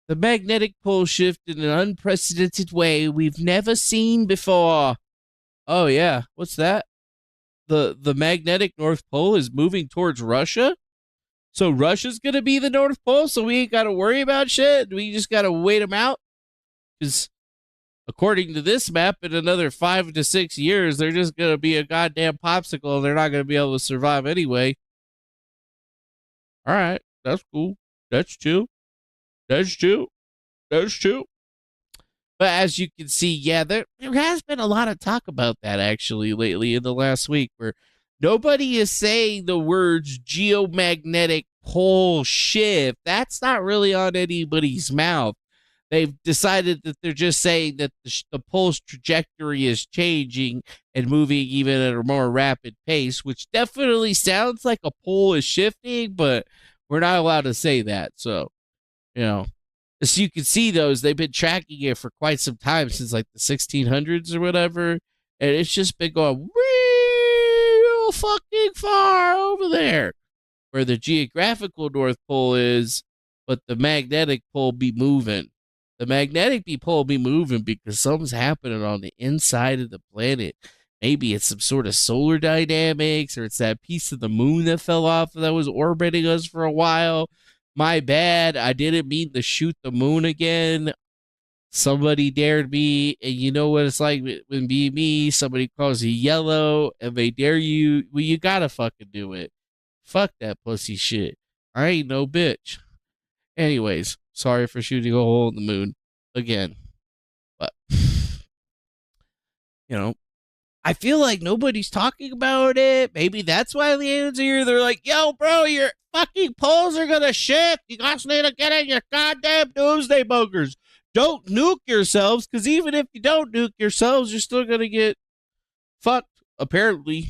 The magnetic pole shift in an unprecedented way we've never seen before. Oh, yeah. What's that? The magnetic North Pole is moving towards Russia? So Russia's going to be the North Pole, so we ain't got to worry about shit? We just got to wait them out? Because according to this map, in another 5 to 6 years, they're just going to be a goddamn popsicle. They're not going to be able to survive anyway. All right. That's cool. That's chill. That's chill. That's chill. But as you can see, yeah, there has been a lot of talk about that actually lately in the last week, where nobody is saying the words geomagnetic pole shift. That's not really on anybody's mouth. They've decided that they're just saying that the pole's trajectory is changing and moving even at a more rapid pace, which definitely sounds like a pole is shifting, but we're not allowed to say that. So, you know, as you can see, they've been tracking it for quite some time, since like the 1600s or whatever. And it's just been going real fucking far over there where the geographical North Pole is, but the magnetic pole be moving. The magnetic pole be moving because something's happening on the inside of the planet. Maybe it's some sort of solar dynamics, or it's that piece of the moon that fell off that was orbiting us for a while. My bad. I didn't mean to shoot the moon again. Somebody dared me, and you know what it's like when being me, somebody calls you yellow, and they dare you. Well, you gotta fucking do it. Fuck that pussy shit. I ain't no bitch. Anyways, sorry for shooting a hole in the moon again. But, you know, I feel like nobody's talking about it. Maybe that's why the aliens are here. They're like, yo, bro, your fucking poles are going to shift. You guys need to get in your goddamn doomsday bunkers. Don't nuke yourselves, because even if you don't nuke yourselves, you're still going to get fucked, apparently.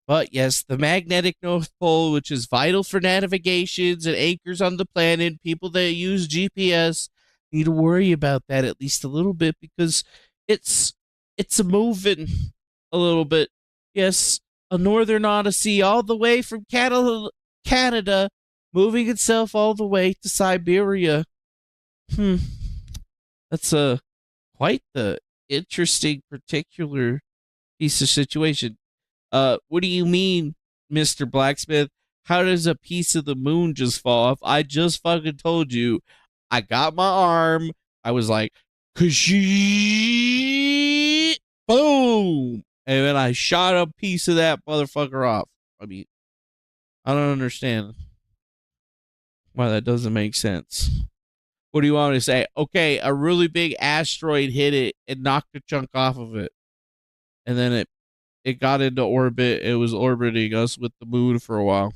But yes, the magnetic North Pole, which is vital for navigations and anchors on the planet, people that use GPS need to worry about that at least a little bit, because it's a moving a little bit. Yes, a northern odyssey all the way from Canada, moving itself all the way to Siberia. That's quite the interesting particular piece of situation. What do you mean, Mr. Blacksmith? How does a piece of the moon just fall off? I just fucking told you. I got my arm. I was like, boom. And then I shot a piece of that motherfucker off. I mean, I don't understand why that doesn't make sense. What do you want me to say? Okay, a really big asteroid hit it and knocked a chunk off of it. And then it got into orbit. It was orbiting us with the moon for a while.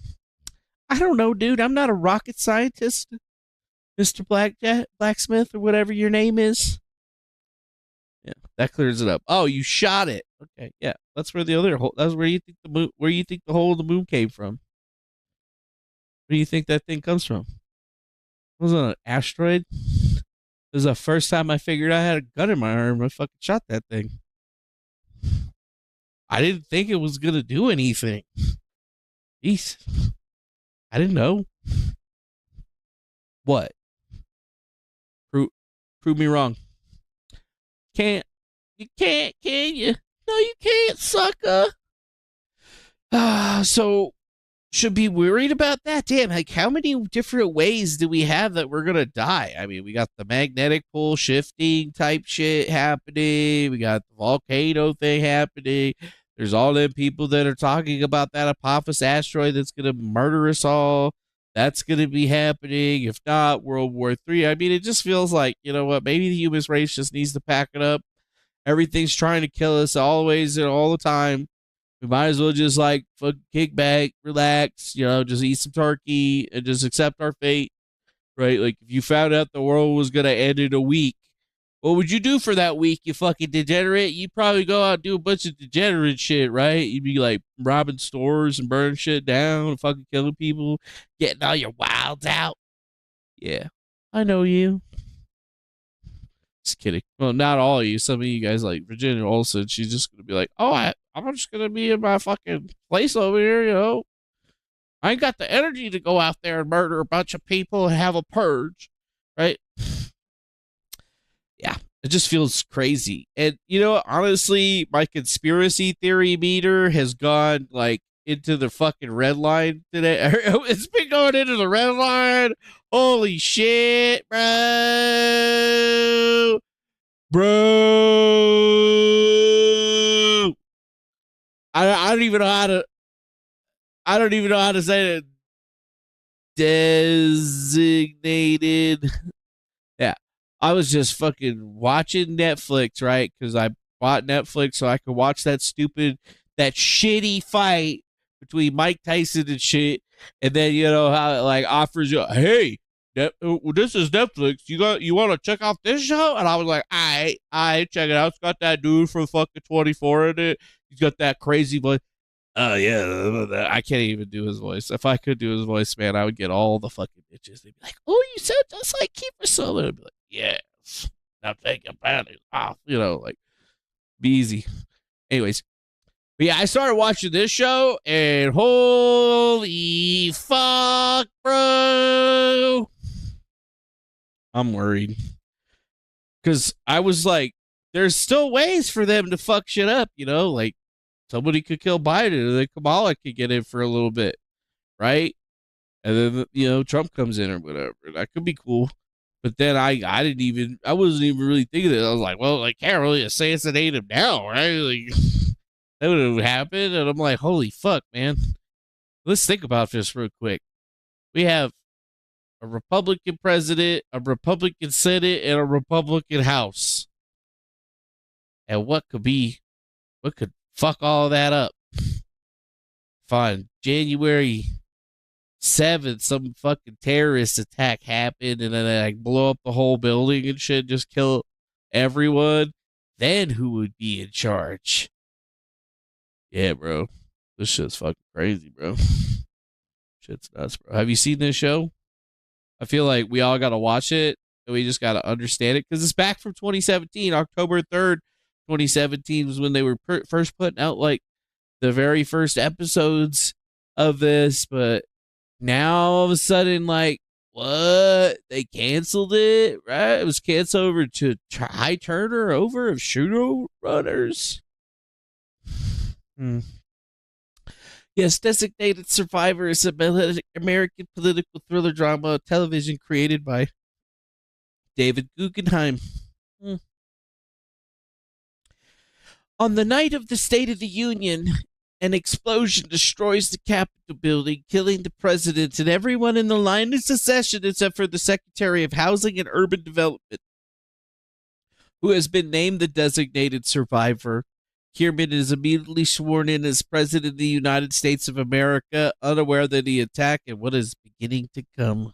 I don't know, dude. I'm not a rocket scientist, Mr. Blacksmith, or whatever your name is. Yeah, that clears it up. Oh, you shot it. Okay, yeah. That's where the other hole. That's where you think the moon. Where you think the hole of the moon came from? Where do you think that thing comes from? It wasn't an asteroid. It was the first time I figured I had a gun in my arm. I fucking shot that thing. I didn't think it was going to do anything. Jeez. I didn't know. What? Prove me wrong. Can't. You can't, can you? No, you can't, sucker. So should be worried about that. Damn, like how many different ways do we have that we're gonna die? I mean, we got the magnetic pole shifting type shit happening. We got the volcano thing happening. There's all them people that are talking about that Apophis asteroid that's gonna murder us all. That's gonna be happening. If not, World War III. I mean, it just feels like, you know what, maybe the human race just needs to pack it up. Everything's trying to kill us always and all the time. We might as well just like fucking kick back, relax, you know, just eat some turkey and just accept our fate, right? Like if you found out the world was gonna end in a week, what would you do for that week, you fucking degenerate? You'd probably go out and do a bunch of degenerate shit, right? You'd be like robbing stores and burning shit down and fucking killing people, getting all your wilds out. Yeah, I know you. Just kidding. Well, not all of you. Some of you guys, like Virginia Olsen, she's just gonna be like, "Oh, I'm just gonna be in my fucking place over here, you know. I ain't got the energy to go out there and murder a bunch of people and have a purge, right?" Yeah, it just feels crazy. And you know, honestly, my conspiracy theory meter has gone like into the fucking red line today. It's been going into the red line. Holy shit, bro. Bro. I don't even know how to say it. Designated. Yeah. I was just fucking watching Netflix, right? Because I bought Netflix so I could watch that shitty fight between Mike Tyson and shit. And then, you know, how it like offers you, hey, this is Netflix. You want to check out this show? And I was like, I check it out. It's got that dude from fucking 24 in it. He's got that crazy voice. Oh, yeah. I can't even do his voice. If I could do his voice, man, I would get all the fucking bitches. They'd be like, oh, you sound just like Kiefer Sutherland. I'd be like, yes. Now take your panties off. You know, like, be easy. Anyways. But yeah, I started watching this show, and holy fuck, bro. I'm worried. Because I was like, there's still ways for them to fuck shit up, you know? Like, somebody could kill Biden, and then Kamala could get in for a little bit, right? And then, you know, Trump comes in or whatever. That could be cool. But then I wasn't even really thinking that. I was like, well, I can't really assassinate him now, right? Like, that would have happened. And I'm like, holy fuck, man. Let's think about this real quick. We have a Republican president, a Republican Senate, and a Republican House. And what could fuck all that up? Fine. January 7th, some fucking terrorist attack happened, and then they like blow up the whole building and shit, just kill everyone. Then who would be in charge? Yeah, bro. This shit's fucking crazy, bro. Shit's nuts, bro. Have you seen this show? I feel like we all got to watch it, and we just got to understand it, because it's back from 2017. October 3rd, 2017 was when they were first putting out, like, the very first episodes of this, but now all of a sudden, like, what? They canceled it, right? It was canceled over to High Turner over of showrunners. Yes, Designated Survivor is a American political thriller drama television created by David Guggenheim. On the night of the State of the Union, an explosion destroys the Capitol building, killing the president and everyone in the line of succession except for the Secretary of Housing and Urban Development, who has been named the designated survivor. Kierman is immediately sworn in as President of the United States of America, unaware that the attack and what is beginning to come.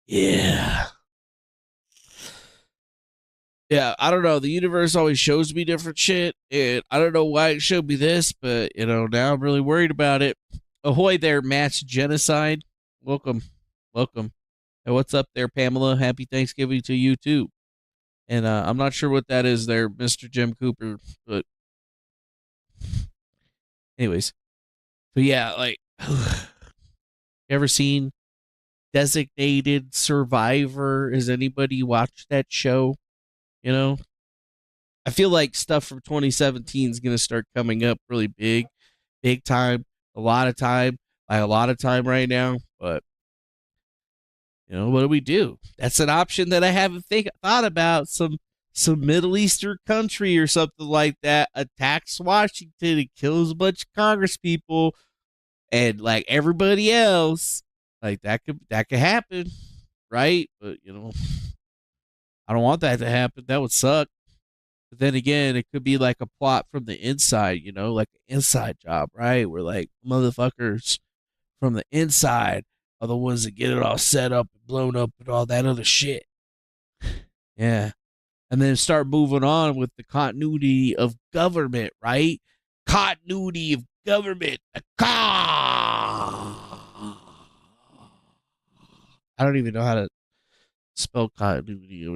Yeah. Yeah, I don't know. The universe always shows me different shit, and I don't know why it showed me this, but, you know, now I'm really worried about it. Ahoy there, mass genocide. Welcome. Welcome. And what's up there, Pamela? Happy Thanksgiving to you, too. And I'm not sure what that is there, Mr. Jim Cooper, but anyways. So, yeah, like, you ever seen Designated Survivor. Has anybody watched that show? You know, I feel like stuff from 2017 is going to start coming up really big time, a lot of time, like a lot of time right now. But what do we do? That's an option that I haven't thought about. Some Middle Eastern country or something like that attacks Washington and kills a bunch of Congress people, and like everybody else, like that could happen, right? But I don't want that to happen. That would suck. But then again, it could be like a plot from the inside, like an inside job, right? Where like motherfuckers from the inside are the ones that get it all set up and blown up and all that other shit. Yeah. And then start moving on with the continuity of government, right? Continuity of government. I don't even know how to spell continuity.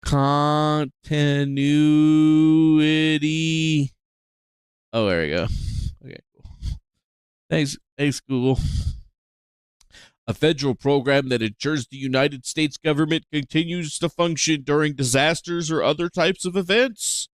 Continuity. Oh, there we go. Okay, cool. Thanks, Google. A federal program that ensures the United States government continues to function during disasters or other types of events.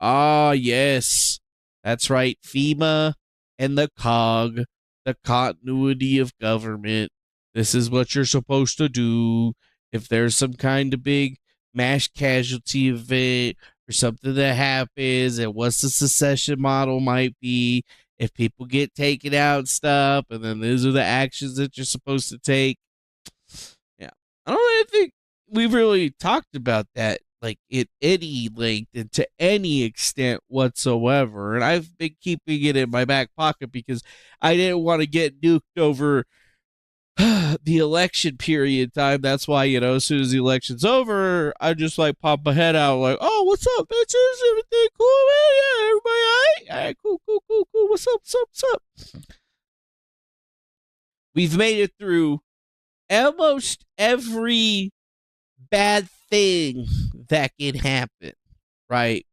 Ah, yes. That's right. FEMA and the COG, the continuity of government. This is what you're supposed to do if there's some kind of big mass casualty event or something that happens, and what the secession model might be. If people get taken out and stuff, and then those are the actions that you're supposed to take. Yeah. I don't really think we've really talked about that, like, at any length and to any extent whatsoever. And I've been keeping it in my back pocket because I didn't want to get nuked over the election period time. That's why, as soon as the election's over, I just like pop my head out like, oh, what's up, bitches? Everything cool, man? Yeah, everybody all right? All right, cool. What's up? We've made it through almost every bad thing that can happen, right?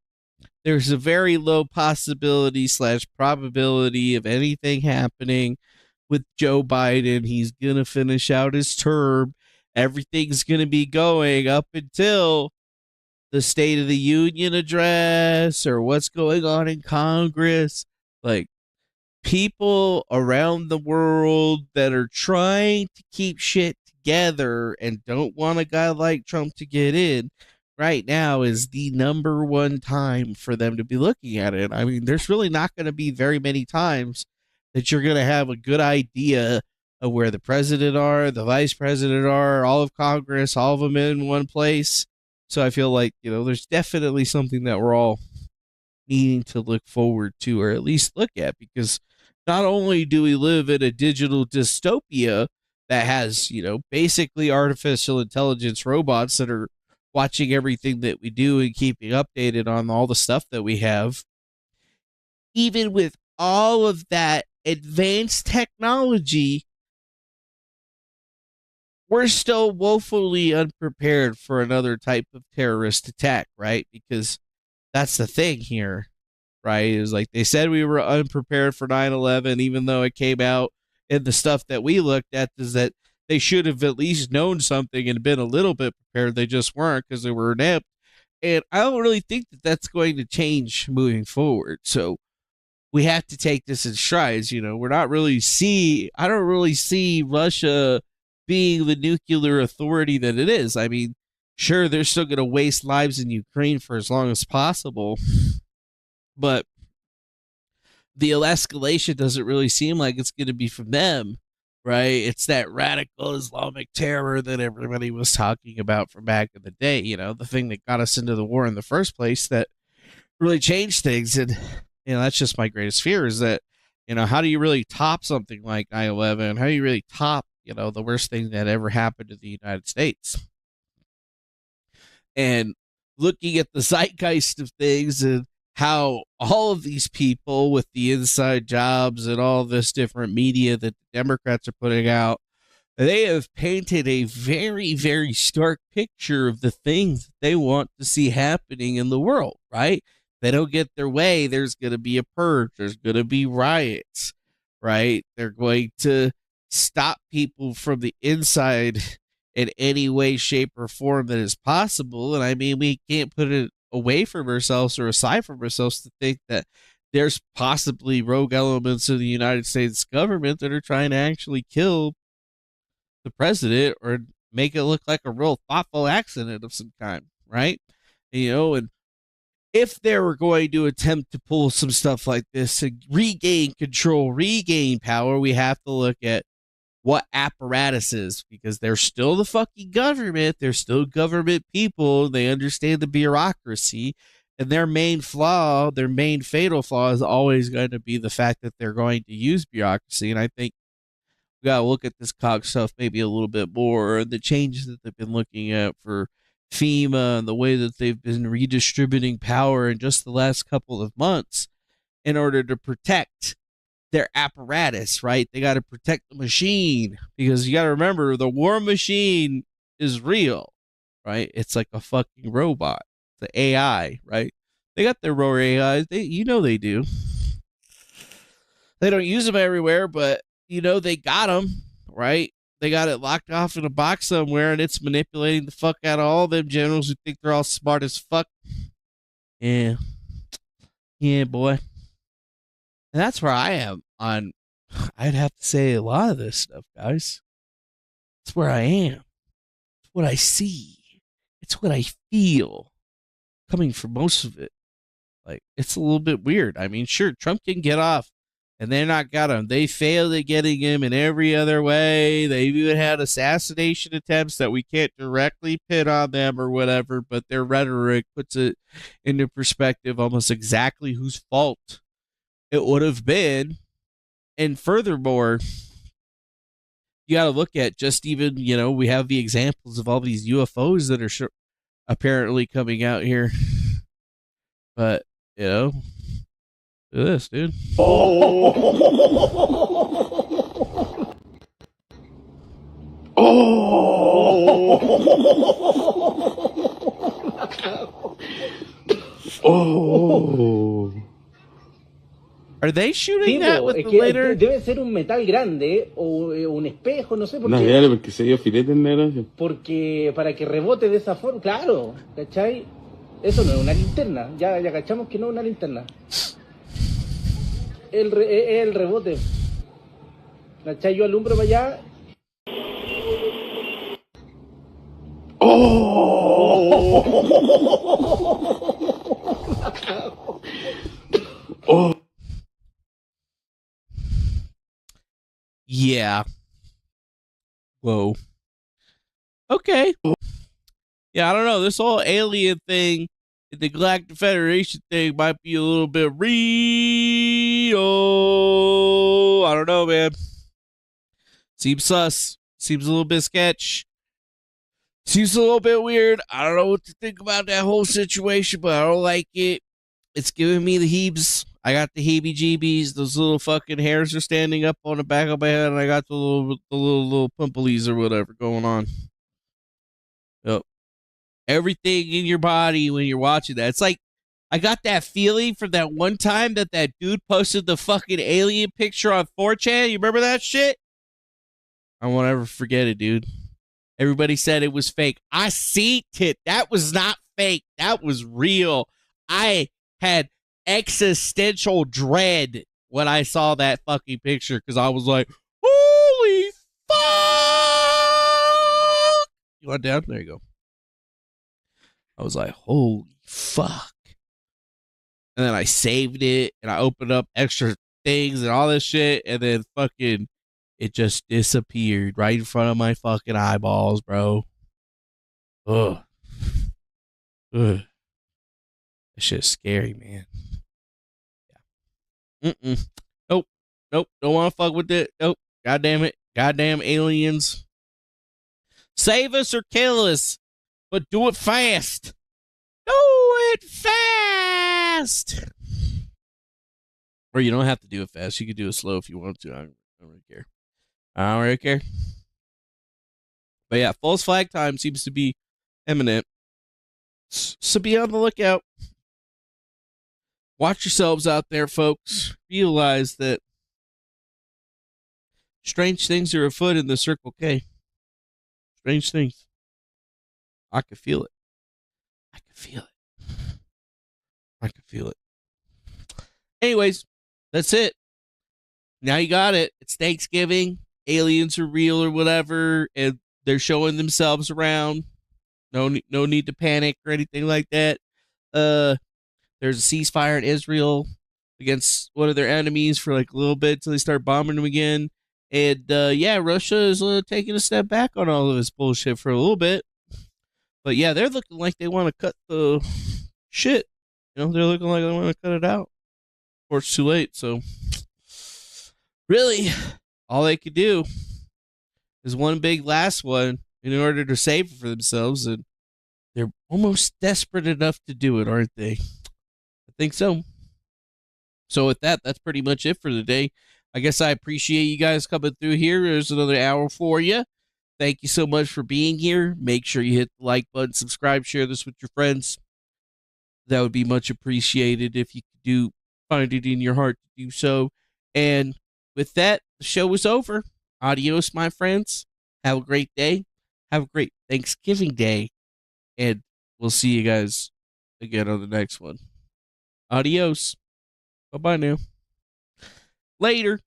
There's a very low possibility / probability of anything happening with Joe Biden. He's going to finish out his term. Everything's going to be going up until the State of the Union address or what's going on in Congress. Like, people around the world that are trying to keep shit together and don't want a guy like Trump to get in right now is the number one time for them to be looking at it. I mean, there's really not going to be very many times that you're going to have a good idea of where the president are, the vice president are, all of Congress, all of them in one place. So I feel like, there's definitely something that we're all needing to look forward to, or at least look at, because not only do we live in a digital dystopia that has, basically artificial intelligence robots that are watching everything that we do and keeping updated on all the stuff that we have, even with all of that advanced technology, we're still woefully unprepared for another type of terrorist attack, right? Because that's the thing here, right? It was like they said we were unprepared for 9/11, even though it came out in the stuff that we looked at is that they should have at least known something and been a little bit prepared. They just weren't because they were inept. And I don't really think that that's going to change moving forward. So we have to take this in strides. I don't really see Russia being the nuclear authority that it is. I mean, sure, they're still going to waste lives in Ukraine for as long as possible, but the escalation doesn't really seem like it's going to be from them, right? It's that radical Islamic terror that everybody was talking about from back in the day, the thing that got us into the war in the first place that really changed things. And, that's just my greatest fear is that, how do you really top something like 9/11? How do you really top, the worst thing that ever happened to the United States? And looking at the zeitgeist of things and how all of these people with the inside jobs and all this different media that the Democrats are putting out, they have painted a very, very stark picture of the things that they want to see happening in the world, right? They don't get their way, there's going to be a purge, there's going to be riots, right? They're going to stop people from the inside in any way, shape, or form that is possible. And I mean, we can't put it away from ourselves or aside from ourselves to think that there's possibly rogue elements of the United States government that are trying to actually kill the president or make it look like a real thoughtful accident of some kind, right? And if they were going to attempt to pull some stuff like this and regain control, regain power, we have to look at what apparatuses, because they're still the fucking government. They're still government people. They understand the bureaucracy, and their main flaw, their main fatal flaw is always going to be the fact that they're going to use bureaucracy. And I think we got to look at this COG stuff maybe a little bit more, and the changes that they've been looking at for FEMA and the way that they've been redistributing power in just the last couple of months in order to protect their apparatus, right? They got to protect the machine, because you got to remember the war machine is real, right? It's like a fucking robot, the AI, right? They got their raw AIs. They do. They don't use them everywhere, but they got them, right? They got it locked off in a box somewhere, and it's manipulating the fuck out of all them generals who think they're all smart as fuck. Yeah, boy. And that's where I am on, I'd have to say, a lot of this stuff, guys. It's where I am. It's what I see. It's what I feel coming from most of it. Like, it's a little bit weird. I mean, sure, Trump can get off, and they're not got him. They failed at getting him in every other way. They've even had assassination attempts that we can't directly pin on them or whatever, but their rhetoric puts it into perspective almost exactly whose fault it would have been. And furthermore, you got to look at just even, we have the examples of all these UFOs that are apparently coming out here. But, look at this, dude. Are they shooting that with the later? Debe ser un metal grande o un espejo, no sé por qué. No, claro, porque se dio filete en negro. Porque para que rebote de esa forma, claro, ¿cachai? Eso no es una linterna, ya cachamos que no es una linterna. Es el rebote. ¿Cachai? Yo alumbro para allá. Yeah. Whoa. Okay. Yeah, I don't know. This whole alien thing, the Galactic Federation thing might be a little bit real. I don't know, man. Seems sus. Seems a little bit sketch. Seems a little bit weird. I don't know what to think about that whole situation, but I don't like it. It's giving me the heebs. I got the heebie-jeebies. Those little fucking hairs are standing up on the back of my head, and I got the little pimplies or whatever going on. Yep. Everything in your body when you're watching that. It's like I got that feeling from that one time that dude posted the fucking alien picture on 4chan. You remember that shit? I won't ever forget it, dude. Everybody said it was fake. I seen it. That was not fake. That was real. I had existential dread when I saw that fucking picture because I was like, holy fuck! You want down? There you go. I was like, holy fuck. And then I saved it and I opened up extra things and all this shit, and then fucking it just disappeared right in front of my fucking eyeballs, bro. Ugh. Ugh. That shit's scary, man. Yeah. Nope. Don't want to fuck with it. Nope. God damn it. Goddamn aliens. Save us or kill us, but do it fast. Do it fast. Or you don't have to do it fast. You can do it slow if you want to. I don't really care. I don't really care. But yeah, false flag time seems to be imminent. So be on the lookout. Watch yourselves out there, folks. Realize that Strange things are afoot in the Circle K. Strange things. I could feel it. I could feel it. I could feel it. Anyways, that's it. Now you got it. It's Thanksgiving. Aliens are real or whatever, and they're showing themselves around. No need to panic or anything like that. There's a ceasefire in Israel against one of their enemies for like a little bit until they start bombing them again. And yeah, Russia is taking a step back on all of this bullshit for a little bit. But yeah, they're looking like they want to cut the shit. You know, they're looking like they want to cut it out. Of course, it's too late. So really, all they could do is one big last one in order to save it for themselves. And they're almost desperate enough to do it, aren't they? I think so. So with that, that's pretty much it for today. I guess I appreciate you guys coming through here. There's another hour for you. Thank you so much for being here. Make sure you hit the like button, subscribe, share this with your friends. That would be much appreciated if you could do find it in your heart to do so. And with that, the show is over. Adios, my friends. Have a great day. Have a great Thanksgiving day. And we'll see you guys again on the next one. Adios. Bye-bye now. Later.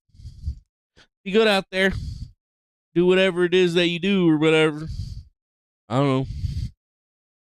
Be good out there. Do whatever it is that you do or whatever. I don't know.